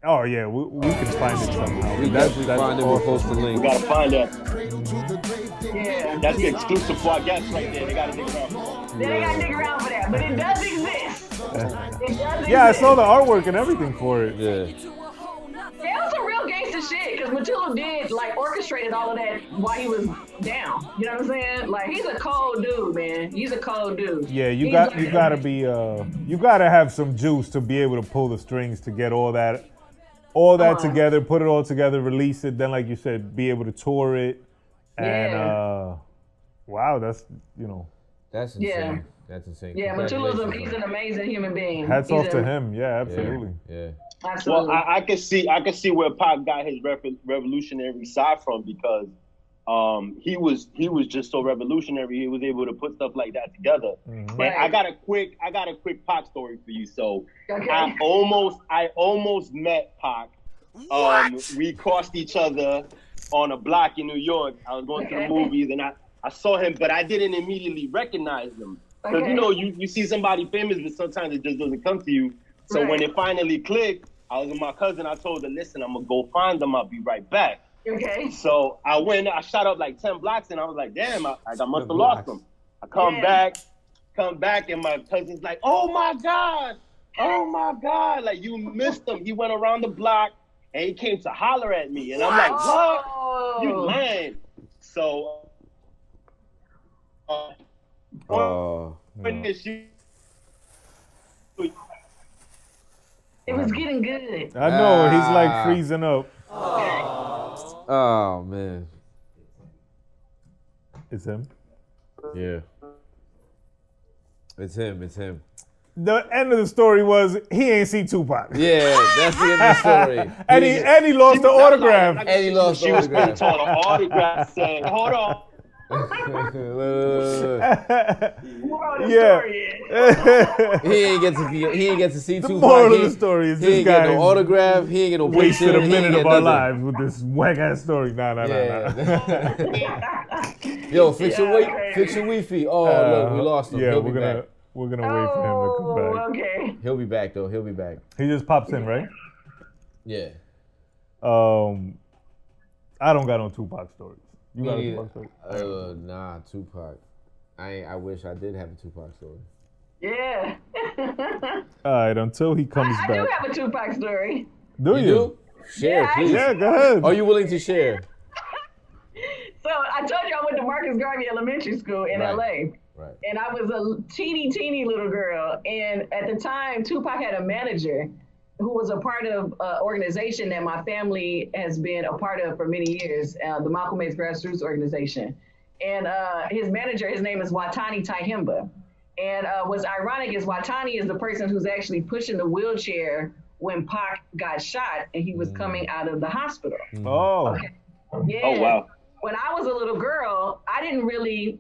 Oh, yeah, we can find it somehow. We definitely find it. We'll post the link. We got to find that. Yeah. That's the exclusive for our guests right there. They got to dig around for that. They got to dig around for that. But it does exist. It does exist. Yeah, I saw the artwork and everything for it. Yeah. Yeah, it was some real gangster shit because Mutulu did like orchestrated all of that while he was down. You know what I'm saying? Like he's a cold dude, man. He's a cold dude. Yeah, you gotta have some juice to be able to pull the strings to get all that together, put it all together, release it. Then, like you said, be able to tour it. And wow, that's that's insane. Yeah. That's insane. Yeah, Mutulu's he's an amazing human being. Hats off to him. Yeah, absolutely. Yeah. Absolutely. Well, I can see where Pac got his revolutionary side from because he was just so revolutionary. He was able to put stuff like that together. Mm-hmm. And I got a quick Pac story for you. So I almost met Pac. We crossed each other on a block in New York. I was going to the movies and I saw him, but I didn't immediately recognize him. Because, you know, you see somebody famous, but sometimes it just doesn't come to you. So when it finally clicked, I was with my cousin. I told her, listen, I'm going to go find them. I'll be right back. Okay. So I went, I shot up like 10 blocks, and I was like, damn, I must have lost them. I come back, and my cousin's like, oh, my God. Like, you missed him. He went around the block, and he came to holler at me. And I'm like, what? You lying. So When did she? It was getting good. I know, he's like freezing up. Oh man. It's him. Yeah. It's him. The end of the story was he ain't see Tupac. Yeah, that's the end of the story. and he lost the autograph. And he lost the autograph. She was going to autograph saying, hold on. Yeah. He ain't get to see The Tupac. moral of the story is He this ain't get guy no autograph. He ain't get no wasted picture. a He minute ain't of get our nothing. lives with this whack ass story. Nah. Yo, fix your Wi-Fi. Oh, look, we lost him. Yeah, He'll we're be back. gonna wait for him to come back. Okay. He'll be back though. He'll be back. He just pops in, right? Yeah. I don't got no Tupac stories. You got a Tupac story? Nah, Tupac. I wish I did have a Tupac story. Yeah. All right, until he comes I back. do have a Tupac story. Do you? Share, Yeah, please. Yeah, go ahead. Are you willing to share? So I told you I went to Marcus Garvey Elementary School in Right. LA. Right. And I was a teeny little girl. And at the time, Tupac had a manager who was a part of an organization that my family has been a part of for many years, the Malcolm X Grassroots Organization. And his manager, his name is Watani Taihimba. And what's ironic is Watani is the person who's actually pushing the wheelchair when Pac got shot and he was coming out of the hospital. Oh. Okay. Yeah. Oh, wow. When I was a little girl, I didn't really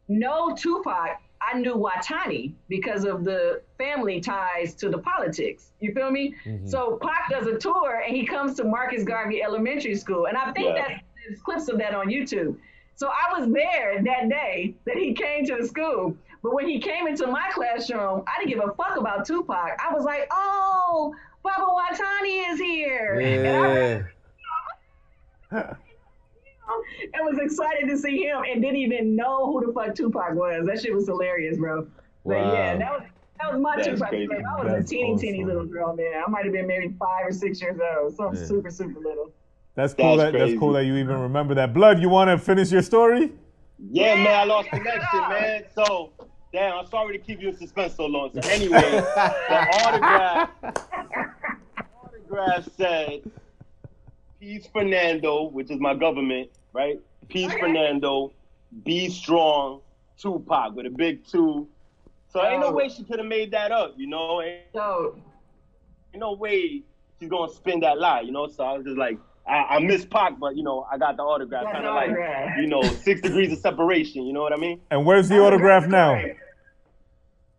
know Tupac. I knew Watani because of the family ties to the politics. You feel me? So Pac does a tour and he comes to Marcus Garvey Elementary School. And I think that there's clips of that on YouTube. So I was there that day that he came to the school. But when he came into my classroom, I didn't give a fuck about Tupac. I was like, oh, Baba Watani is here. And was excited to see him and didn't even know who the fuck Tupac was. That shit was hilarious, bro. But yeah, that was my Tupac story. I was a teeny little girl, man. I might have been maybe 5 or 6 years old. Something super little. That's cool. That's cool that you even remember that. Blood, you want to finish your story? Yeah, man, I lost connection, man. So, damn, I'm sorry to keep you in suspense so long. So anyway, the autograph said, Peace Fernando, which is my government, right? Peace Fernando, be strong, Tupac with a big 2. So ain't no way she could have made that up, you know? Ain't no way she's gonna spin that lie, you know? So I was just like, I miss Pac, but you know, I got the autograph, kind of like, you know, 6 degrees of separation, you know what I mean? And where's the autograph now?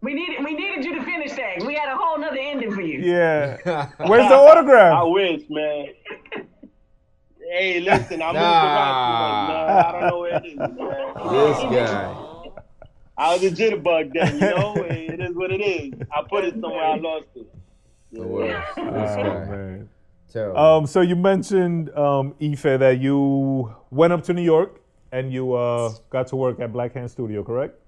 We needed you to finish that. We had a whole nother ending for you. Yeah. Where's the autograph? I wish, man. Hey, listen, I moved around too much, man. I don't know where it is, man. This guy. I was a jitterbug then, you know? It is what it is. I put it somewhere, I lost it. The worst. This guy. Man. Terrible. So you mentioned, Ife, that you went up to New York and you got to work at Black Hand Studio, correct?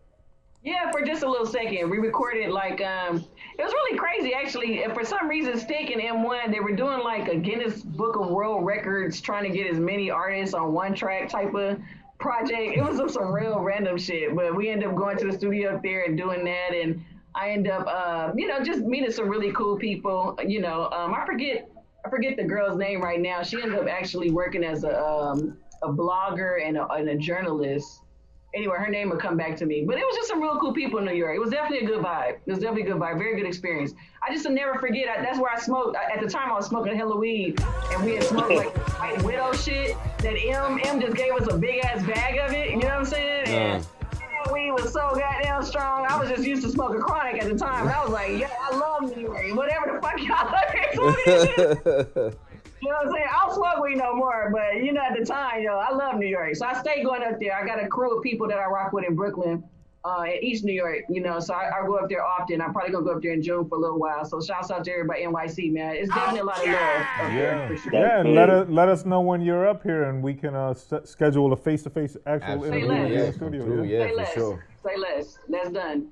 Yeah, for just a little second. We recorded like, it was really crazy actually. For some reason, Stick and M1, they were doing like a Guinness Book of World Records, trying to get as many artists on one track type of project. It was some real random shit, but we ended up going to the studio up there and doing that. And I ended up, just meeting some really cool people. I forget the girl's name right now. She ended up actually working as a blogger and a journalist. Anyway, her name would come back to me. But it was just some real cool people in New York. It was definitely a good vibe. Very good experience. I just will never forget. That's where I smoked. At the time, I was smoking hella weed. And we had smoked like White Widow shit that M just gave us a big ass bag of it. You know what I'm saying? And that weed was so goddamn strong. I was just used to smoking chronic at the time. And I was like, yeah, I love New York. Whatever the fuck y'all are. You know what I'm saying? I don't smoke weed no more, but at the time, I love New York. So I stay going up there. I got a crew of people that I rock with in Brooklyn, in East New York, so I go up there often. I'm probably gonna go up there in June for a little while. So shouts out to everybody NYC, man. It's definitely a lot of love up there for sure. Yeah, and let us know when you're up here and we can schedule a face-to-face actual interview in the studio. Yeah, for sure. Say less. That's done.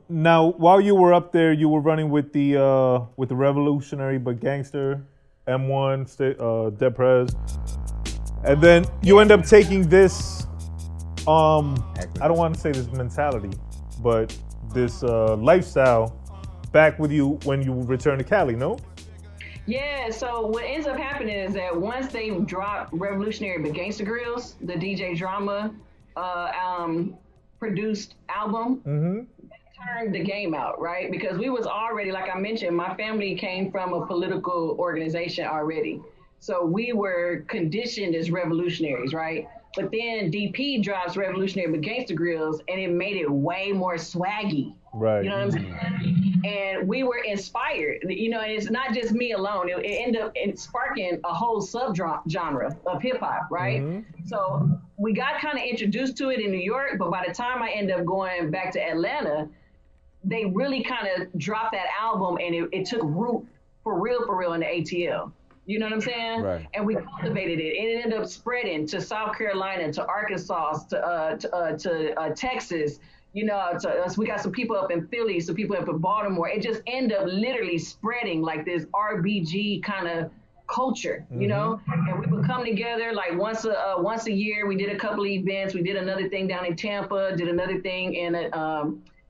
Now, while you were up there, you were running with the revolutionary but gangster M1 Dead Prez, and then you end up taking this. I don't want to say this mentality, but this lifestyle back with you when you return to Cali, no? Yeah, so what ends up happening is that once they drop Revolutionary but Gangsta Grills, the DJ Drama produced album, turned the game out, right? Because we was already, like I mentioned, my family came from a political organization already. So we were conditioned as revolutionaries, right? But then DP drops Revolutionary but Gangsta Grills, and it made it way more swaggy. Right. You know what I'm saying? And we were inspired. You know, and it's not just me alone. It ended up sparking a whole subgenre of hip hop, right? So we got kind of introduced to it in New York, but by the time I ended up going back to Atlanta, they really kind of dropped that album, and it took root for real in the ATL. You know what I'm saying? Right. And we cultivated it. And it ended up spreading to South Carolina, to Arkansas, to Texas. You know, we got some people up in Philly, some people up in Baltimore. It just ended up literally spreading like this RBG kind of culture, you know? And we would come together like once a year. We did a couple of events. We did another thing down in Tampa, did another thing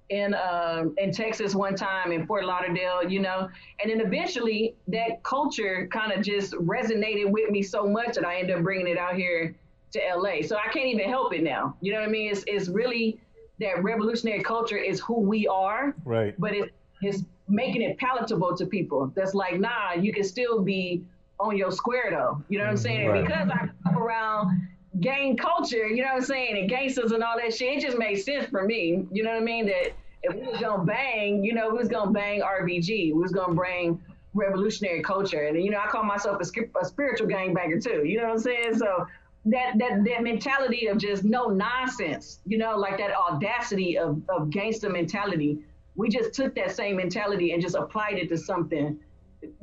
in Texas one time, in Fort Lauderdale, you know, and then eventually that culture kind of just resonated with me so much that I ended up bringing it out here to LA. So I can't even help it now. You know what I mean? It's really that revolutionary culture is who we are, right? But it's making it palatable to people. That's like, nah, you can still be on your square though. You know what I'm saying? Right. Because I come around gang culture, you know what I'm saying, and gangsters and all that shit, it just made sense for me. You know what I mean? That if we was gonna bang, you know, we was gonna bang RBG. We was gonna bring revolutionary culture. And, you know, I call myself a spiritual gangbanger too. You know what I'm saying? So that mentality of just no nonsense, you know, like that audacity of gangster mentality, we just took that same mentality and just applied it to something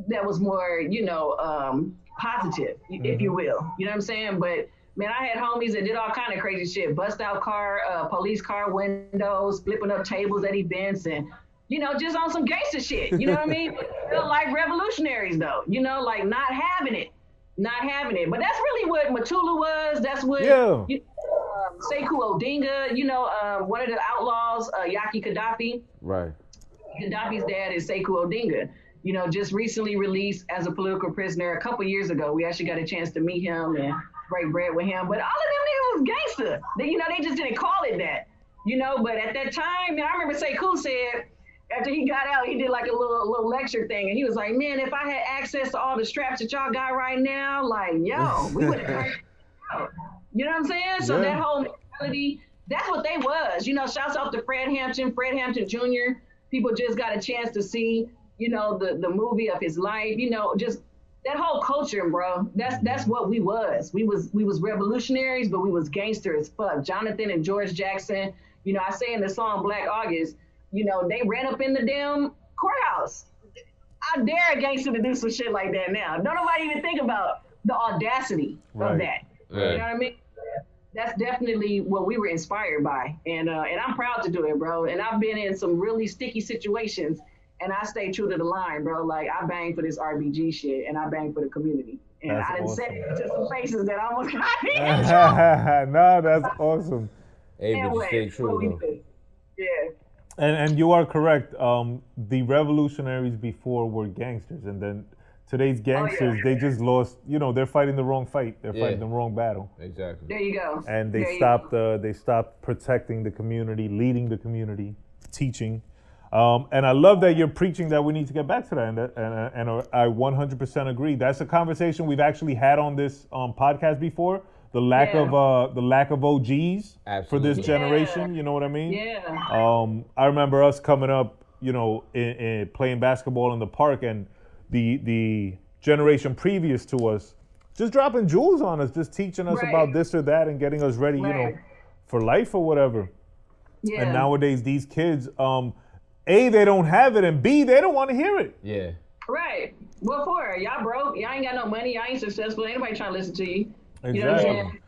that was more, you know, positive, if you will. You know what I'm saying? But man, I had homies that did all kind of crazy shit. Bust out police car windows, flipping up tables at events, and, you know, just on some gangster shit. You know what I mean? Feel like revolutionaries though, you know, like not having it. But that's really what Mutulu was. That's what Sekou Odinga, you know, one of the outlaws, Yaki Gaddafi. Right. Gaddafi's dad is Sekou Odinga. You know, just recently released as a political prisoner a couple years ago. We actually got a chance to meet him and break bread with him. But all of them niggas was gangster. You know, they just didn't call it that. You know, but at that time, man, I remember Sekou said, after he got out, he did like a little lecture thing. And he was like, man, if I had access to all the straps that y'all got right now, like, yo, we would have out. You know what I'm saying? So that whole mentality, that's what they was. You know, shouts out to Fred Hampton Jr. People just got a chance to see, you know, the movie of his life, you know, just that whole culture, bro. That's what we was. We was revolutionaries, but we was gangster as fuck. Jonathan and George Jackson, you know, I say in the song Black August, you know, they ran up in the damn courthouse. I dare a gangster to do some shit like that now. Don't nobody even think about the audacity of that. You know what I mean? That's definitely what we were inspired by. And I'm proud to do it, bro. And I've been in some really sticky situations, and I stay true to the line, bro. Like, I bang for this RBG shit, and I bang for the community. And I done said it to some faces that almost got me in trouble. No, that's awesome. Hey, but you stay true, though. Yeah. And you are correct. The revolutionaries before were gangsters, and then today's gangsters, they just lost. You know, they're fighting the wrong fight. They're fighting the wrong battle. Exactly. There you go. And they stopped protecting the community, leading the community, teaching. And I love that you're preaching that we need to get back to that. And I 100% agree. That's a conversation we've actually had on this podcast before. The lack of OGs for this generation, you know what I mean? Yeah. I remember us coming up, you know, in playing basketball in the park, and the generation previous to us just dropping jewels on us, just teaching us about this or that and getting us ready, you know, for life or whatever. Yeah. And nowadays these kids, A, they don't have it, and B, they don't want to hear it. Yeah. Right. What for? Y'all broke. Y'all ain't got no money. Y'all ain't successful. Ain't nobody trying to listen to you. Exactly. You know what I'm saying?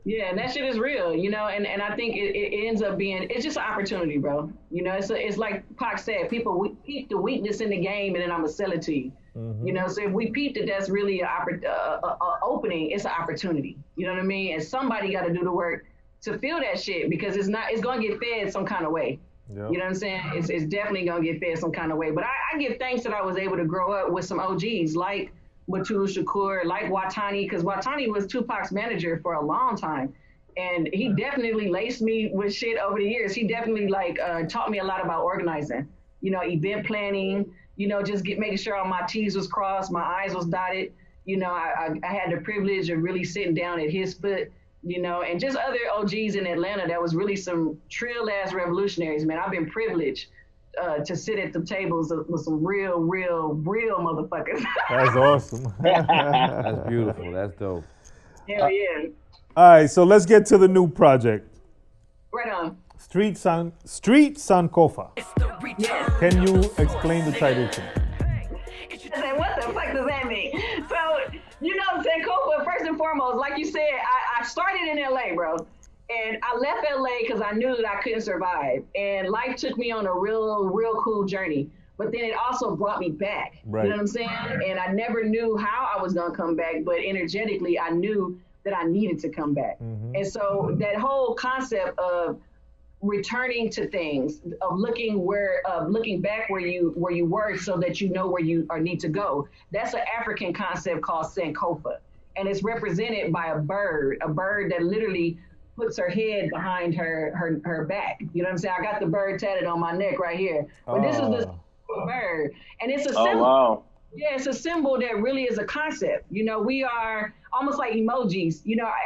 Yeah, and that shit is real, you know, and I think it ends up being, it's just an opportunity, bro. You know, it's like Pac said, people peep the weakness in the game, and then I'm going to sell it to you. You know, so if we peeped it, that's really an opening. It's an opportunity. You know what I mean? And somebody got to do the work to feel that shit, because it's going to get fed some kind of way. Yep. You know what I'm saying? It's definitely gonna get fed some kind of way. But I give thanks that I was able to grow up with some OGs like Mutulu Shakur, like Watani, because Watani was Tupac's manager for a long time. And he definitely laced me with shit over the years. He definitely taught me a lot about organizing, event planning, just making sure all my T's was crossed, my I's was dotted. I had the privilege of really sitting down at his foot, and just other OGs in Atlanta that was really some trill ass revolutionaries, man. I've been privileged to sit at the tables with some real motherfuckers. That's awesome. That's beautiful. That's dope. Hell yeah. All right, so let's get to the new project. Right on. Street Sankofa. Yes. Can you explain the title to me? What the fuck does that mean? So, Sankofa, first and foremost, like you said, I started in LA, bro. And I left LA because I knew that I couldn't survive. And life took me on a real cool journey. But then it also brought me back. Right. You know what I'm saying? And I never knew how I was going to come back. But energetically, I knew that I needed to come back. Mm-hmm. And so that whole concept of returning to things, of looking back where you were so that you know where you need to go. That's an African concept called Sankofa. And it's represented by a bird that literally puts her head behind her back. You know what I'm saying? I got the bird tatted on my neck right here. But this is the bird. And it's a symbol. Oh, wow. Yeah, it's a symbol that really is a concept. We are almost like emojis.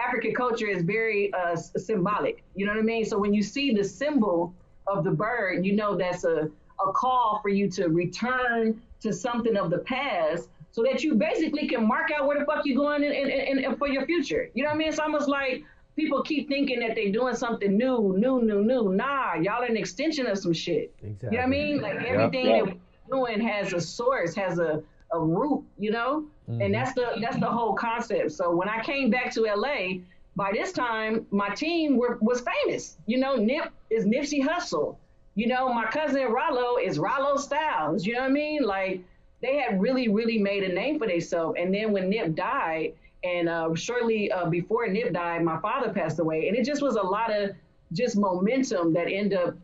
African culture is very symbolic. You know what I mean? So when you see the symbol of the bird, that's a call for you to return to something of the past so that you basically can mark out where the fuck you're going and for your future. You know what I mean? It's almost like people keep thinking that they're doing something new. Nah, y'all are an extension of some shit. Exactly. You know what I mean? Like everything that we're doing has a source, has a root, Mm-hmm. And that's the whole concept. So when I came back to LA, by this time my team was famous. Nip is Nipsey Hussle. My cousin Ralo is Ralo Styles. You know what I mean? Like they had really made a name for themselves. And then when Nip died, and shortly before Nip died, my father passed away, and it just was a lot of just momentum that ended up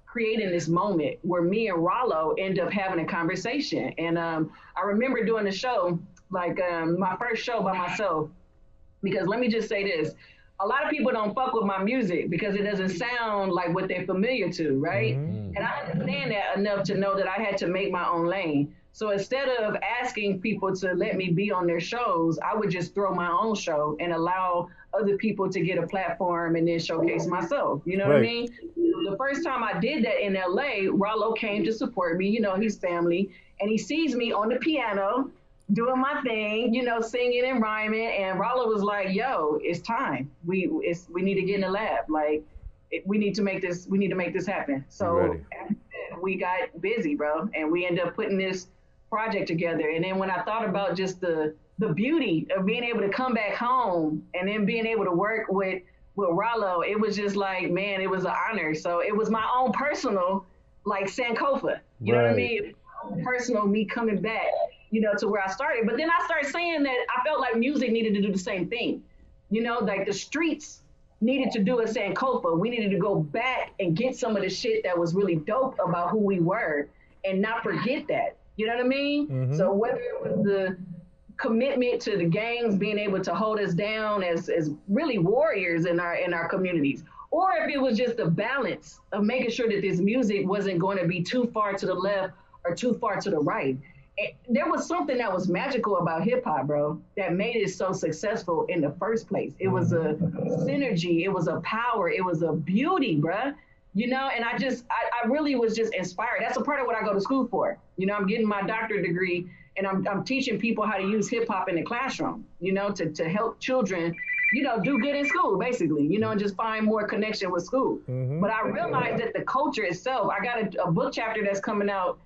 creating this moment where me and Ralo end up having a conversation. And I remember doing the show, my first show by myself, because let me just say this. A lot of people don't fuck with my music because it doesn't sound like what they're familiar to, right? Mm-hmm. And I understand that enough to know that I had to make my own lane. So instead of asking people to let me be on their shows, I would just throw my own show and allow other people to get a platform and then showcase myself. You know what I mean? The first time I did that in LA, Ralo came to support me, his family, and he sees me on the piano doing my thing, singing and rhyming. And Ralo was like, yo, it's time. We need to get in the lab. We need to make this happen. So we got busy, bro. And we ended up putting this project together. And then when I thought about just the beauty of being able to come back home and then being able to work with Ralo, it was just like, man, it was an honor. So it was my own personal Sankofa. You know what I mean? Personal me coming back, to where I started. But then I started saying that I felt like music needed to do the same thing. The streets needed to do a Sankofa. We needed to go back and get some of the shit that was really dope about who we were and not forget that. You know what I mean? Mm-hmm. So whether it was the commitment to the gangs being able to hold us down as really warriors in our communities, or if it was just the balance of making sure that this music wasn't going to be too far to the left or too far to the right. There was something that was magical about hip hop, bro, that made it so successful in the first place. It was a synergy, it was a power, it was a beauty, bruh. And I really was just inspired. That's a part of what I go to school for. I'm getting my doctorate degree and I'm teaching people how to use hip hop in the classroom, to help children, do good in school, basically, and just find more connection with school. Mm-hmm. But I realized that the culture itself, I got a book chapter that's coming out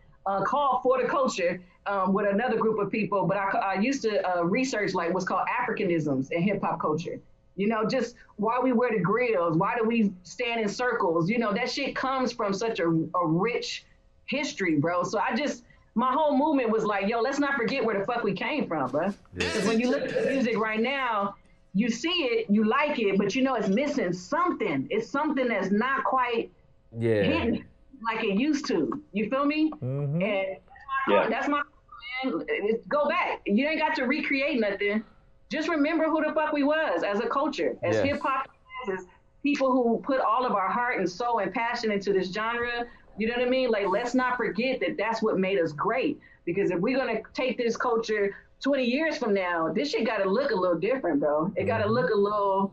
called For the Culture with another group of people. But I used to research what's called Africanisms in hip hop culture. Just why we wear the grills, why do we stand in circles? That shit comes from such a rich history, bro. So my whole movement was like, yo, let's not forget where the fuck we came from, bro. Because when you look at the music right now, you see it, you like it, but it's missing something. It's something that's not quite hidden. like it used to. You feel me? Mm-hmm. And that's my man. Go back. You ain't got to recreate nothing. Just remember who the fuck we was as a culture, as hip hop, as people who put all of our heart and soul and passion into this genre. You know what I mean? Like, let's not forget that that's what made us great. Because if we're gonna take this culture 20 years from now, this shit gotta look a little different, bro. It gotta look a little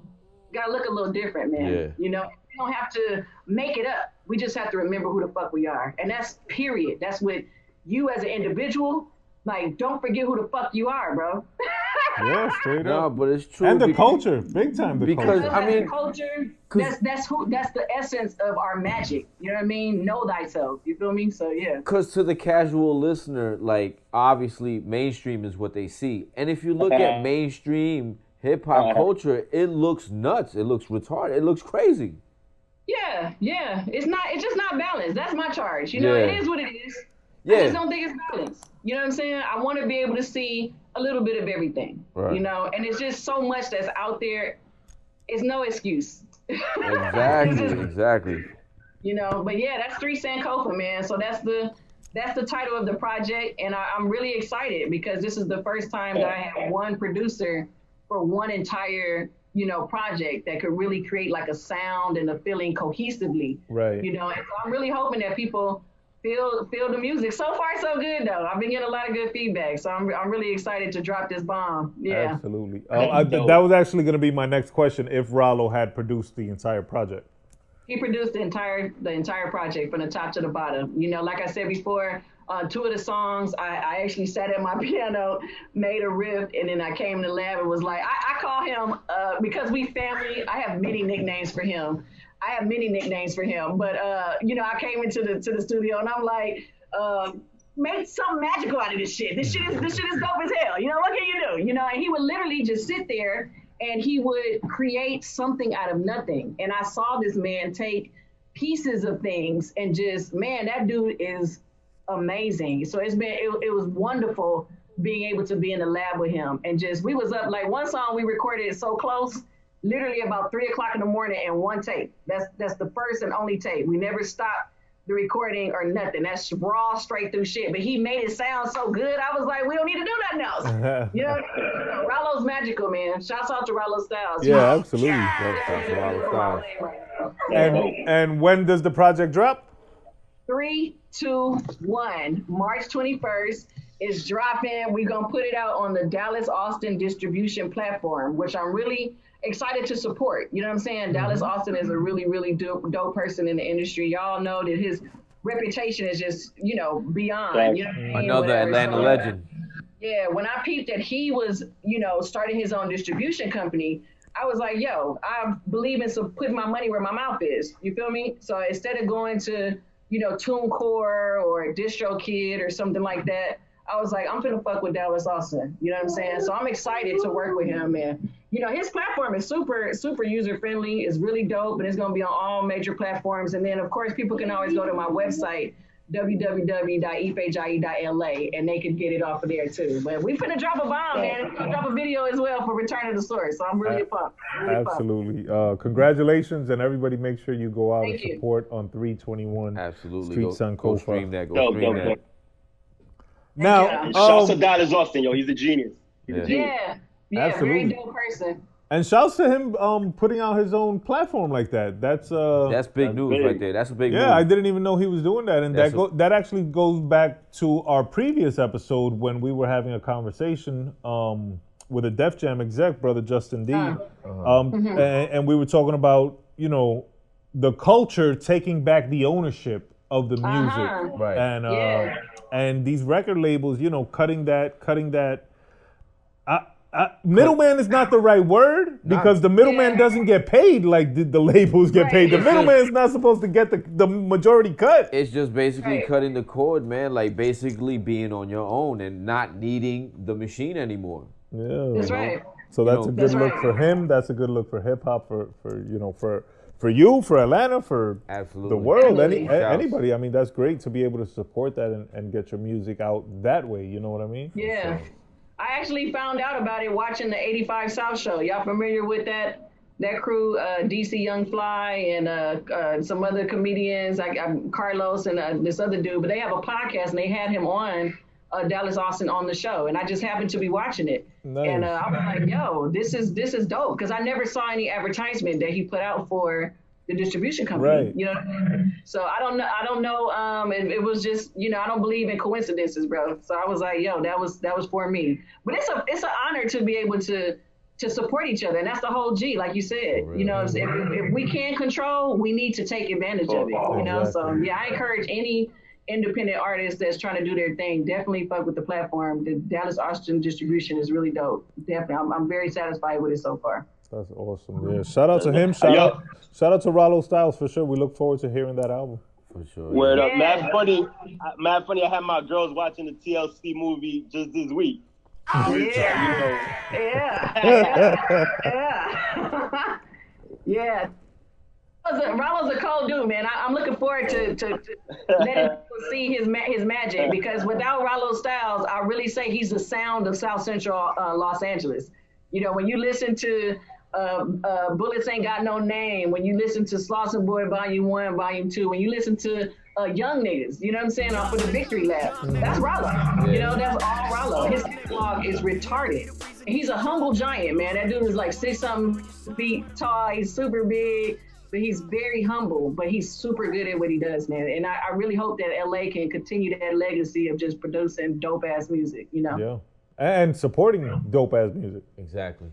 different, man. Yeah. You know, we don't have to make it up. We just have to remember who the fuck we are. And that's period. That's what you as an individual, like, don't forget who the fuck you are, bro. Yeah, straight up. No, but it's true. And the culture, big time. The culture. I mean, culture. That's the essence of our magic. You know what I mean? Know thyself. You feel me? So yeah. Because to the casual listener, like, obviously mainstream is what they see, and if you look at mainstream hip hop culture, it looks nuts. It looks retarded. It looks crazy. Yeah. It's just not balanced. That's my charge. You know, it is what it is. Yeah. I just don't think it's balanced. You know what I'm saying? I want to be able to see a little bit of everything. Right. You know, and it's just so much that's out there. It's no excuse. Exactly. You know, but yeah, that's 3 Sankofa, man. So that's the title of the project, and I'm really excited because this is the first time that I have one producer for one entire, you know, project that could really create like a sound and a feeling cohesively. Right. You know, and so I'm really hoping that people feel the music. So far, so good though. I've been getting a lot of good feedback, so I'm really excited to drop this bomb. Yeah, absolutely. That was actually going to be my next question. If Ralo had produced the entire project, he produced the entire project from the top to the bottom. You know, like I said before, 2 of the songs, I actually sat at my piano, made a riff, and then I came in the lab and was like, I call him because we family. I have many nicknames for him. But you know, I came into the studio and I'm like, make something magical out of this shit. This shit is dope as hell. You know, what can you do? You know, and he would literally just sit there and he would create something out of nothing. And I saw this man take pieces of things and just, man, that dude is amazing. So it was wonderful being able to be in the lab with him. And just, we was up, like one song we recorded so close, literally about 3 o'clock in the morning and one tape. That's the first and only tape. We never stopped the recording or nothing. That's raw, straight through shit. But he made it sound so good. I was like, we don't need to do nothing else. You know, Ralo's magical, man. Shouts out to Ralo Styles. Yeah, absolutely. Shouts out to Ralo Styles. And when does the project drop? 3, 2, 1. March 21st is dropping. We're going to put it out on the Dallas Austin distribution platform, which I'm really excited to support. You know what I'm saying? Dallas Austin is a really, really dope person in the industry. Y'all know that his reputation is just, you know, beyond. You know what I mean? Another Atlanta legend. Yeah, when I peeped that he was, you know, starting his own distribution company, I was like, yo, I believe in putting my money where my mouth is. You feel me? So instead of going to, you know, TuneCore or DistroKid or something like that, I was like, I'm finna fuck with Dallas Austin. You know what I'm saying? So I'm excited to work with him, man. You know, his platform is super, super user-friendly. It's really dope, and it's going to be on all major platforms. And then, of course, people can always go to my website, www.ifejie.la, and they can get it off of there, too. But we finna drop a bomb, man. We're gonna drop a video as well for Return to the Source. So I'm really pumped. Absolutely. Congratulations, and everybody make sure you go out and support on 321 Absolutely. Street Sankofa. Go stream that. Go stream that. Now, shouts to Dallas Austin, yo. He's a genius. Yeah, absolutely. Very dope person. And shouts to him putting out his own platform like that. That's big news right there. That's a big news. Yeah, I didn't even know he was doing that. And that actually goes back to our previous episode when we were having a conversation with a Def Jam exec, brother Justin D. And we were talking about, you know, the culture taking back the ownership of the music. Right. And these record labels, you know, cutting that. Middleman is not the right word because the middleman doesn't get paid like the labels get paid. The middleman's not supposed to get the majority cut. It's just basically cutting the cord, man. Like basically being on your own and not needing the machine anymore. Yeah, that's right. So that's a good look for him. That's a good look for hip hop. For you know for you, for Atlanta, for the world, anybody. I mean, that's great to be able to support that and get your music out that way. You know what I mean? Yeah. I actually found out about it watching the 85 South show. Y'all familiar with that that crew, DC Young Fly and some other comedians like Carlos and this other dude, but they have a podcast and they had him on Dallas Austin on the show, and I just happened to be watching it. Nice. And I was like, yo, this is dope, because I never saw any advertisement that he put out for the distribution company. Right. You know, so I don't know. It was just, you know, I don't believe in coincidences, bro. So I was like, yo, that was for me. But it's an honor to be able to support each other, and that's the whole G, like you said. You know, if we can't control, we need to take advantage of it. You know, so yeah, I encourage any independent artists that's trying to do their thing, definitely fuck with the platform. The Dallas Austin distribution is really dope. Definitely, I'm very satisfied with it so far. That's awesome. Yeah, shout out to him. Shout out to Ralo Styles for sure. We look forward to hearing that album. For sure. Word up, mad funny. I had my girls watching the TLC movie just this week. Oh, yeah. Yeah. Yeah. Ralo's a cold dude, man. I'm looking forward to letting people see his magic, because without Ralo Styles, I really say he's the sound of South Central Los Angeles. You know, when you listen to Bullets Ain't Got No Name, when you listen to Slauson Boy Volume 1, Volume 2, when you listen to Young Niggas, you know what I'm saying, off of the Victory Lap, that's Ralo. You know, that's all Ralo. His catalog is retarded. And he's a humble giant, man. That dude is like 6-something feet tall. He's super big, but he's very humble, but he's super good at what he does, man. And I really hope that LA can continue that legacy of just producing dope-ass music, you know? Yeah. And supporting dope-ass music. Exactly.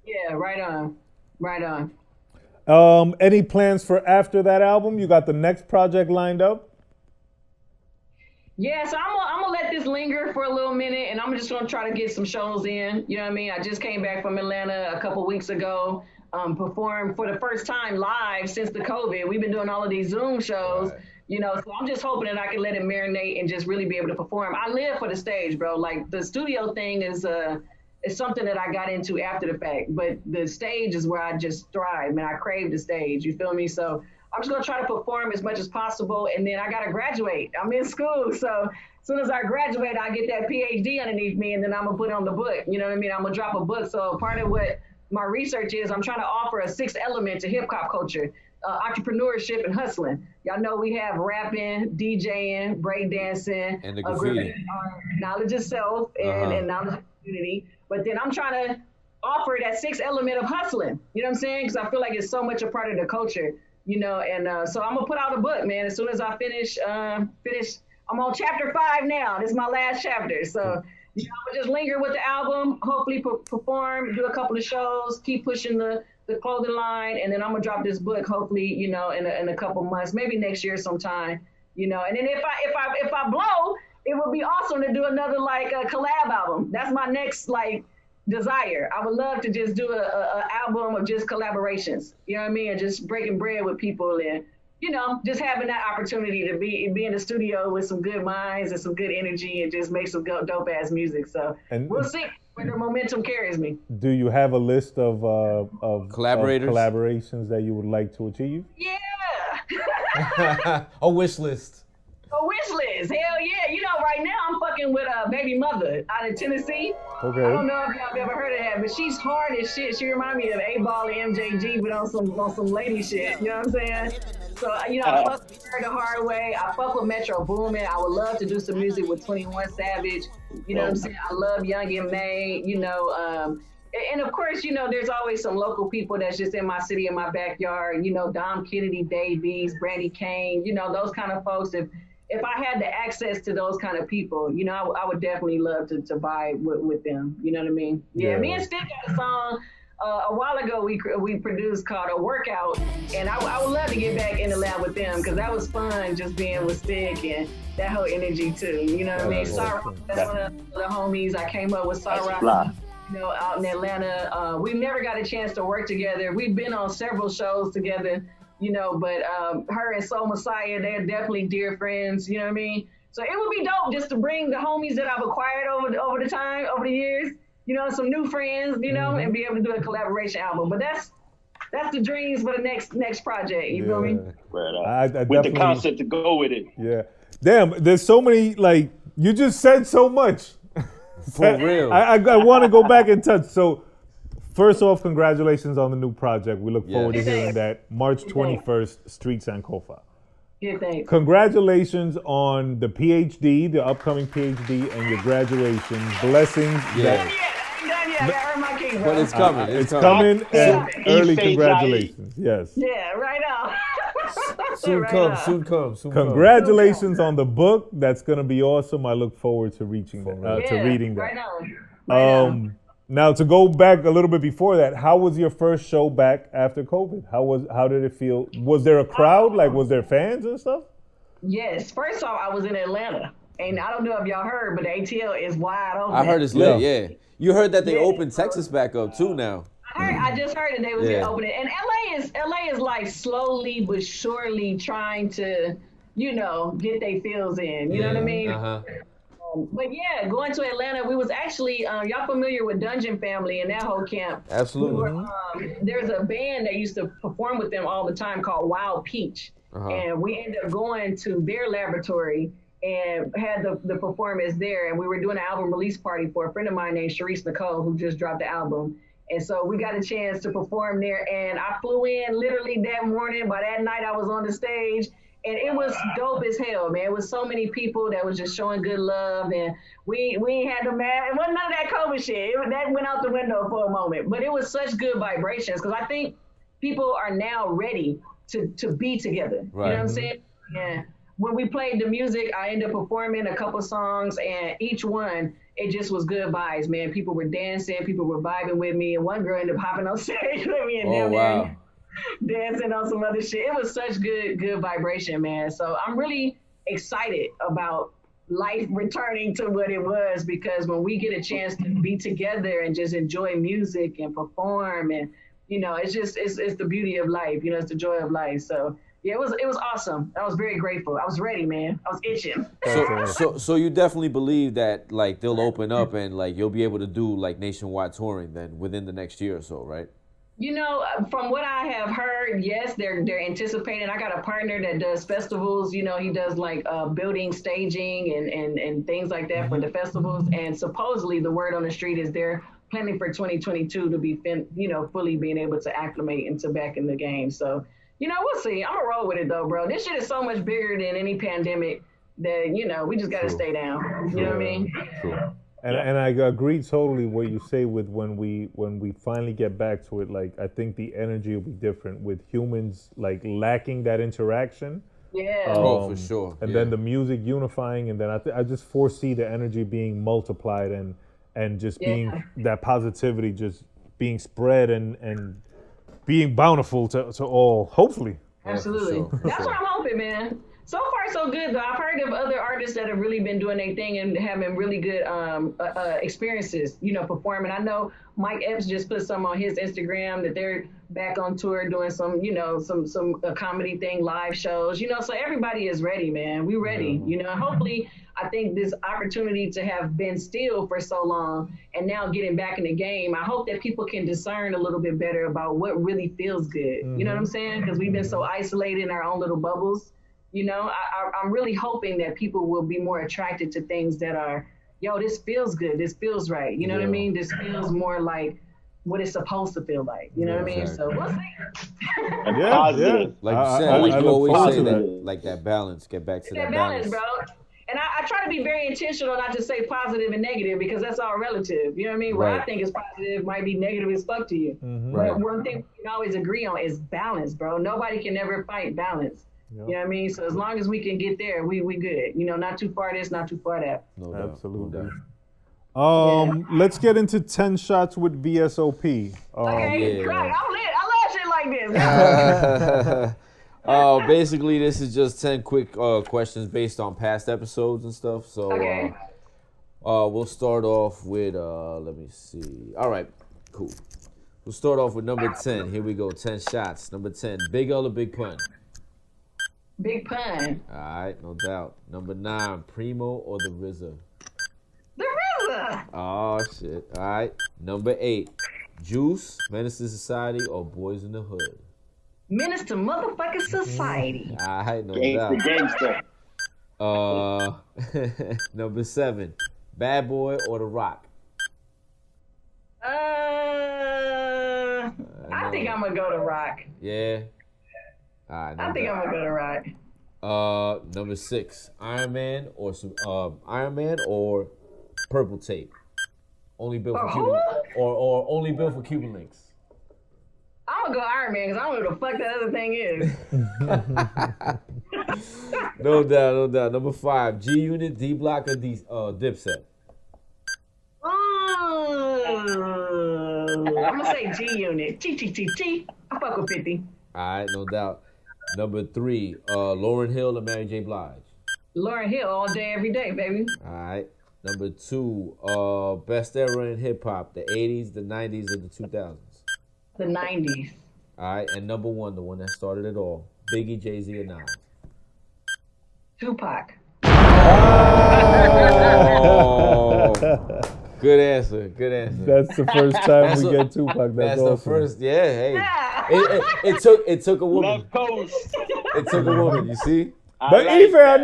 Yeah, right on. Any plans for after that album? You got the next project lined up? Yeah, so I'm gonna let this linger for a little minute, and I'm just gonna try to get some shows in. You know what I mean? I just came back from Atlanta a couple weeks ago, performed for the first time live since the COVID. We've been doing all of these Zoom shows. Right. You know, so I'm just hoping that I can let it marinate and just really be able to perform. I live for the stage, bro. Like, the studio thing is something that I got into after the fact, but the stage is where I just thrive, and I crave the stage. You feel me? So I'm just gonna try to perform as much as possible, and then I gotta graduate. I'm in school, so as soon as I graduate, I get that PhD underneath me, and then I'm gonna put on the book. You know what I mean? I'm gonna drop a book. So part of what my research is, I'm trying to offer a sixth element to hip hop culture. Entrepreneurship and hustling. Y'all know we have rapping, DJing, breakdancing, and the graffiti, knowledge of self, and knowledge of community. But then I'm trying to offer that sixth element of hustling. You know what I'm saying? Because I feel like it's so much a part of the culture. You know, and so I'm gonna put out a book, man. As soon as I finish, I'm on chapter 5 now. This is my last chapter. So you know, I'm gonna just linger with the album. Hopefully, perform, do a couple of shows, keep pushing the clothing line, and then I'm gonna drop this book hopefully, you know, in a couple months, maybe next year sometime, you know. And then if I blow, it would be awesome to do another like a collab album. That's my next like desire. I would love to just do a album of just collaborations, you know what I mean, and just breaking bread with people, and you know, just having that opportunity to be in the studio with some good minds and some good energy and just make some dope ass music. So we'll see where the momentum carries me. Do you have a list of collaborations that you would like to achieve? Yeah. A wish list. A wish list. Hell yeah. You know, right now I'm fucking with a baby mother out of Tennessee. Okay. I don't know if y'all have ever heard of that, but she's hard as shit. She reminds me of A-Ball and MJG, but on some lady shit. You know what I'm saying? So, you know, I fuck with her the hard way. I fuck with Metro Boomin. I would love to do some music with 21 Savage. You know what I'm saying? I love Young and May, you know. And of course, you know, there's always some local people that's just in my city, in my backyard. You know, Dom Kennedy Davies, Brandy Kane, you know, those kind of folks. If I had the access to those kind of people, you know, I would definitely love to vibe with them. You know what I mean? Yeah. Me and Stick got a song a while ago we produced called A Workout, and I would love to get back in the lab with them, because that was fun just being with Stick and that whole energy too. You know what I mean? Sarah, that's one of the homies. I came up with Sarah, you know, out in Atlanta. We've never got a chance to work together. We've been on several shows together, you know, but her and Soul Messiah, they're definitely dear friends, you know what I mean? So it would be dope just to bring the homies that I've acquired over the years, you know, some new friends, you know, and be able to do a collaboration album. But that's the dreams for the next project, you feel me? Right. With the concept to go with it. Yeah. Damn, there's so many, like, you just said so much. For real. I want to go back and touch. So first off, congratulations on the new project. We look forward to Yes. hearing that March 21st, Street Sankofa. Yeah, thanks. Congratulations on the PhD, the upcoming PhD, and your graduation. Blessings. Yeah. I ain't done yet. I gotta earn my keys, bro. But it's coming. It's coming, and Ife early Jie. congratulations. Yes. Yeah, right on. Soon Right come, on. soon come, soon Congratulations on the book. That's going to be awesome. I look forward to reading that. Right on. Right on. Now, to go back a little bit before that, how was your first show back after COVID? How did it feel? Was there a crowd? Like, was there fans and stuff? Yes. First off, I was in Atlanta. And I don't know if y'all heard, but the ATL is wide open. I heard it's lit, Yeah. yeah. You heard that they Yeah. opened Texas back up too now. I just heard that they was Yeah. gonna open it. And LA is like slowly but surely trying to, get their feels in. You know what I mean? Uh-huh. But yeah, going to Atlanta, we was actually, y'all familiar with Dungeon Family and that whole camp? Absolutely. There's a band that used to perform with them all the time called Wild Peach. Uh-huh. And we ended up going to their laboratory and had the performance there. And we were doing an album release party for a friend of mine named Sharice Nicole, who just dropped the album. And so we got a chance to perform there. And I flew in literally that morning. By that night, I was on the stage. And it was dope as hell, man. It was so many people that was just showing good love. And we ain't had no mad. It wasn't none of that COVID shit. That went out the window for a moment. But it was such good vibrations because I think people are now ready to be together. Right. You know what I'm saying? Yeah. When we played the music, I ended up performing a couple songs, and each one, it just was good vibes, man. People were dancing, people were vibing with me, and one girl ended up hopping on stage with me and Oh, wow. dancing on some other shit. It was such good vibration, man. So I'm really excited about life returning to what it was, because when we get a chance to be together and just enjoy music and perform, and it's the beauty of life. It's the joy of life. So yeah, it was awesome. I was very grateful. I was ready, man. I was itching. So you definitely believe that like they'll open up and like you'll be able to do like nationwide touring then within the next year or so, right? From what I have heard, yes, they're anticipating. I got a partner that does festivals. He does like building staging and things like that for the festivals. And supposedly the word on the street is they're planning for 2022 to be fully being able to acclimate into back in the game. So, we'll see. I'm gonna roll with it though, bro. This shit is so much bigger than any pandemic that, we just gotta stay down. You know what I mean? True. And I agree totally what you say with when we finally get back to it. Like, I think the energy will be different with humans like lacking that interaction. Yeah. For sure. And then the music unifying, and then I just foresee the energy being multiplied and just being that positivity just being spread and being bountiful to all, hopefully. Absolutely. For sure. That's what I'm hoping, man. So far, so good, though. I've heard of other artists that have really been doing their thing and having really good experiences, performing. I know Mike Epps just put some on his Instagram that they're back on tour doing some, some comedy thing, live shows, so everybody is ready, man. We ready, hopefully. I think this opportunity to have been still for so long and now getting back in the game, I hope that people can discern a little bit better about what really feels good. You know what I'm saying? Because we've been so isolated in our own little bubbles. I'm really hoping that people will be more attracted to things that are, this feels good. This feels right. You know what I mean? This feels more like what it's supposed to feel like. You know what I mean? So we'll see. Yeah. Like you said, like I you look always forward say to that, that. like that balance, get back to that balance, balance. bro. And I try to be very intentional not to say positive and negative because that's all relative. You know what I mean? What Right. I think is positive might be negative as fuck to you. Right. One thing we can always agree on is balance, bro. Nobody can ever fight balance. Yep. You know what I mean? So as long as we can get there, we good. Not too far this, not too far that. No doubt. Absolutely. No doubt. Let's get into 10 shots with VSOP. Okay, yeah. right. I'm lit. I love shit like this. Basically, this is just 10 quick questions based on past episodes and stuff. So Okay. we'll start off with, let me see. All right, cool. We'll start off with number 10. Here we go, 10 shots. Number 10, Big L or Big Pun? Big Pun. All right, no doubt. Number 9, Primo or the RZA? The RZA. Oh, shit. All right. Number 8, Juice, Menace to Society or Boys in the Hood? Menace to motherfucking society. All right, no Gangster. doubt. Number 7, Bad Boy or The Rock? I think I'm gonna go to rock. Yeah. All right. I think I'm gonna go to rock. Number 6, Iron Man or Purple Tape. Only built for Cuban or only built for Cuban links. I'm gonna go Iron Man because I don't know what the fuck that other thing is. No doubt. Number 5, G Unit, D Block, or Dipset. I'm gonna say G Unit. T. I fuck with 50. All right, no doubt. Number 3, Lauryn Hill or Mary J. Blige. Lauryn Hill all day, every day, baby. All right. Number 2, best era in hip hop, the 80s, the 90s, or the 2000s. The 90s. All right, and number 1, the one that started it all, Biggie, Jay-Z, or Nas. Tupac. Oh. Good answer. That's the first time we get Tupac. That's awesome. The first. Yeah, hey. Yeah. It took a woman. Left Coast. It took a woman. You see. But Ife, I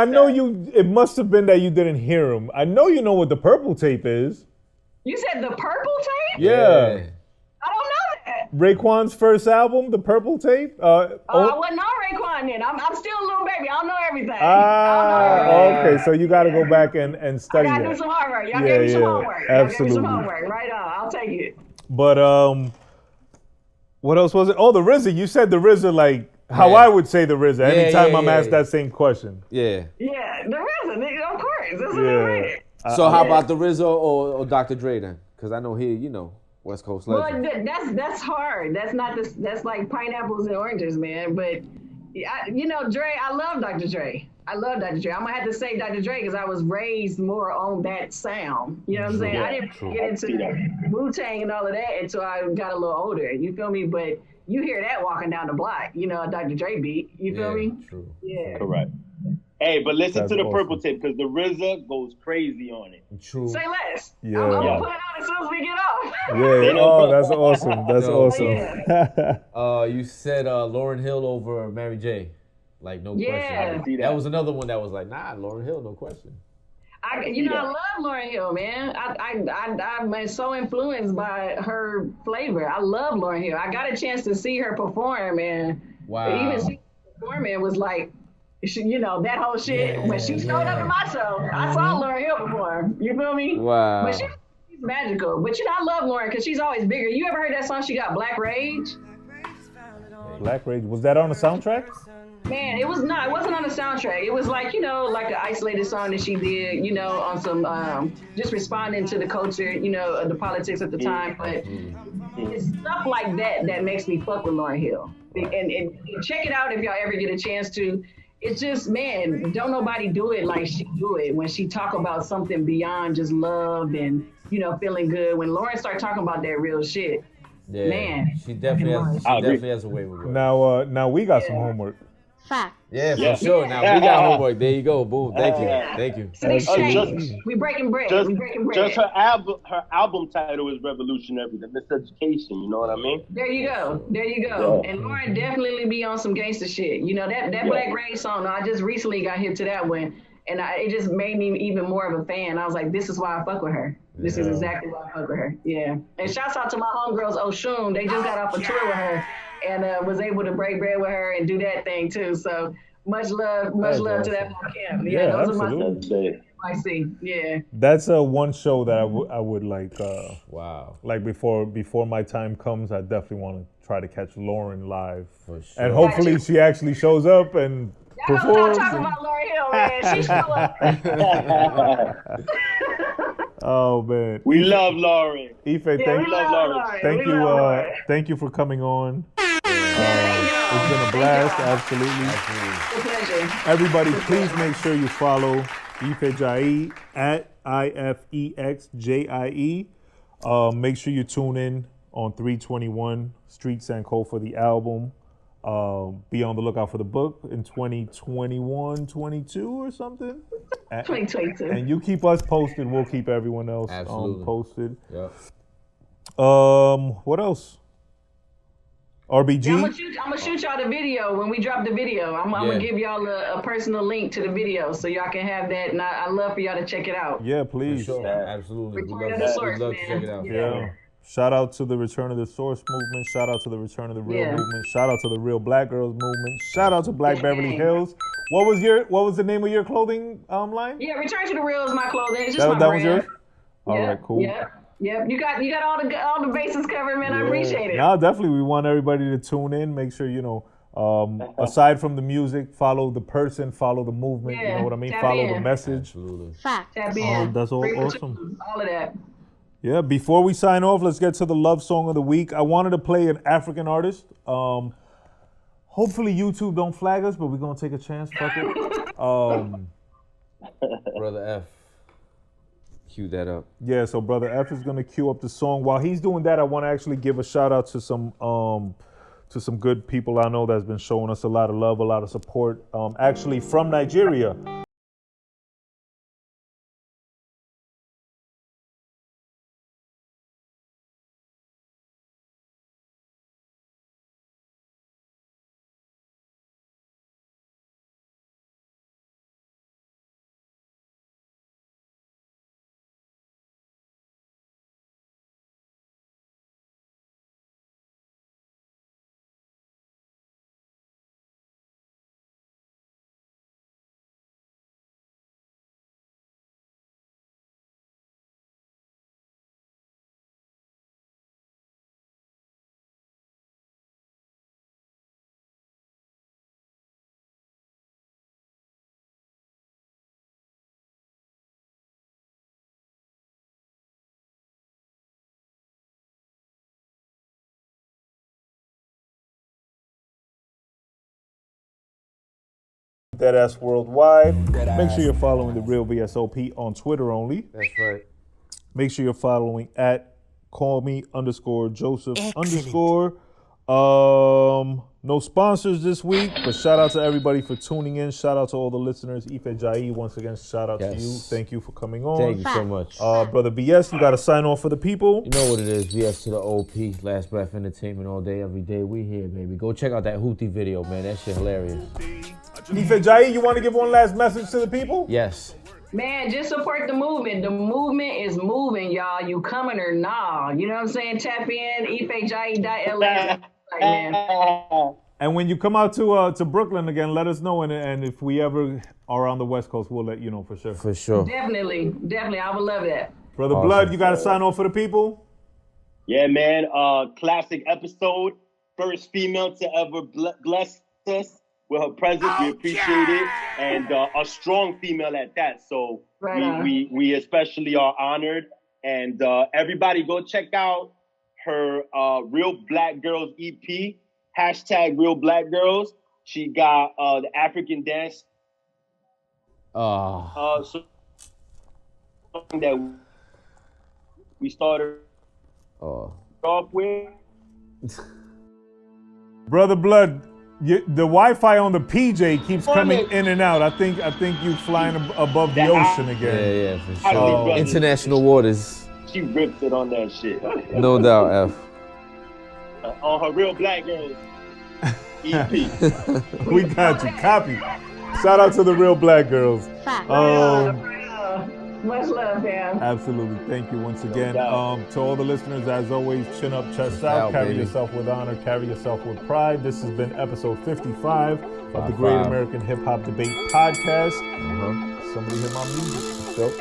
know you. It must have been that you didn't hear him. I know you know what the Purple Tape is. You said the Purple Tape? Yeah. I don't know that. Raekwon's first album, the Purple Tape. I wasn't on Raekwon then. I'm still a little baby. I don't know everything. Okay. So you got to go back and study. I that. gotta do some homework. Y'all gave me some homework. Absolutely. Some homework. Right on. I'll take it. But what else was it? Oh, the RZA. You said the RZA like how I would say the RZA anytime I'm asked that same question. Yeah. Yeah, the RZA, nigga, of course. That's what I'm reading. So how about the RZA or Dr. Dre then? Because I know here, West Coast legend. Well, that's hard. That's not this. That's like pineapples and oranges, man. But Dre. I love Dr. Dre. I'm gonna have to say Dr. Dre because I was raised more on that sound. You know what I'm saying? I didn't get into Wu-Tang and all of that until I got a little older. You feel me? But you hear that walking down the block. A Dr. Dre beat. You feel me? True. Yeah. Correct. Hey, but listen That's to the awesome. Purple Tape because the RZA goes crazy on it. True. Say less. Yeah. I'm gonna put it on as soon as we get off. Yeah. Oh, that's awesome. That's awesome. You said Lauryn Hill over Mary J. Like no question. That was another one that was like, nah, Lauryn Hill, no question. I love Lauryn Hill, man. I'm so influenced by her flavor. I love Lauryn Hill. I got a chance to see her perform, and even seeing her perform, it was like, that whole shit. When she showed up in my show, I saw Lauryn Hill perform. You feel me? Wow. But she's magical. But I love Lauryn because she's always bigger. You ever heard that song she got, Black Rage? Black Rage. Was that on the soundtrack? Man, it was not. It wasn't on the soundtrack. It was like, like an isolated song that she did, on some, just responding to the culture, the politics at the time. But it's stuff like that makes me fuck with Lauryn Hill. And check it out if y'all ever get a chance to. It's just, man, don't nobody do it like she do it when she talk about something beyond just love and, feeling good. When Lauryn start talking about that real shit, man. She definitely has a way with it. Now we got some homework. Fact. Yeah, for sure. Now we got homework. There you go. Boom. Thank you. So we breaking bread. Just her album title is revolutionary. The Miseducation. You know what I mean? There you go. Yeah. And Lauryn definitely be on some gangster shit. That Black Rage song. I just recently got hit to that one, and it just made me even more of a fan. I was like, this is why I fuck with her. This is exactly why I fuck with her. Yeah. And shouts out to my homegirls Oshun. They just got off a tour with her. And was able to break bread with her and do that thing too. So much love to that whole camp. Yeah, those absolutely. are my see. Yeah. That's one show that I would like. Wow. Like before my time comes, I definitely want to try to catch Lauryn live, for sure. and hopefully she actually shows up and performs. Stop talking about Lauryn Hill, man. She show up. Oh man, we love Lauryn. Ife, we love Lauryn. Thank you for coming on. It's been a blast, absolutely. It's a pleasure. Everybody, please make sure you follow Ife Jie at IFEXJIE. Make sure you tune in on 321 Streets and Code for the album. Be on the lookout for the book in 2021, 22 or something. 2022. And you keep us posted. We'll keep everyone else posted. Yeah. What else? RBG. Yeah, I'm gonna shoot y'all the video when we drop the video. I'm gonna give y'all a personal link to the video so y'all can have that. And I love for y'all to check it out. Yeah, please. For sure. Absolutely. We'd love to check it out. Yeah. Shout out to the Return of the Source movement. Shout out to the Return of the Real movement. Shout out to the Real Black Girls movement. Shout out to Black Beverly Hills. What was the name of your clothing line? Yeah, Return to the Real is my clothing. It's just my that brand. was yours? All right, cool. Yep. You got all the bases covered, man. I appreciate it. No, definitely. We want everybody to tune in. Make sure, aside from the music, follow the person, follow the movement. You know what I mean? Follow the message. Absolutely. Tap in. That's all awesome. All of that. Yeah, before we sign off, let's get to the love song of the week. I wanted to play an African artist. Hopefully YouTube don't flag us, but we're going to take a chance. Fuck it. Brother F. Cue that up. Yeah, so Brother F is going to cue up the song. While he's doing that, I want to actually give a shout out to some good people I know that's been showing us a lot of love, a lot of support. Actually from Nigeria. Deadass Worldwide. Make sure you're following the Real VSOP on Twitter only. That's right. Make sure you're following at callme_Joseph_. No sponsors this week, but shout out to everybody for tuning in. Shout out to all the listeners. Ife Jie, once again, shout out to you. Thank you for coming on. Thank you so much. Brother BS, you got to sign off for the people. You know what it is, VS to the OP, Last Breath Entertainment all day, every day. We here, baby. Go check out that Houthi video, man. That shit hilarious. Ife Jie, you want to give one last message to the people? Yes. Man, just support the movement. The movement is moving, y'all. You coming or nah? You know what I'm saying? Tap in, ifejie.la. Man. And when you come out to Brooklyn again, let us know. And if we ever are on the West Coast, we'll let you know for sure. For sure. Definitely. I would love that. Brother Blood, you got to sign off for the people? Yeah, man. Classic episode. First female to ever bless us with her presence. We appreciate it. And a strong female at that. So we especially are honored. And everybody go check out her Real Black Girls EP. #Real Black Girls. She got the African dance. So that we started off with. Brother Blood, the Wi-Fi on the PJ keeps coming in and out. I think you flying above the ocean again. Yeah, for sure. International waters. She ripped it on that shit. No doubt, F. On her Real Black Girls EP. We got you. Copy. Shout out to the Real Black Girls. Much love, man. Absolutely. Thank you once again. To all the listeners, as always, chin up, chest out, carry yourself with honor, carry yourself with pride. This has been episode 55 of the Great American Hip Hop Debate Podcast. Somebody hit my music. So.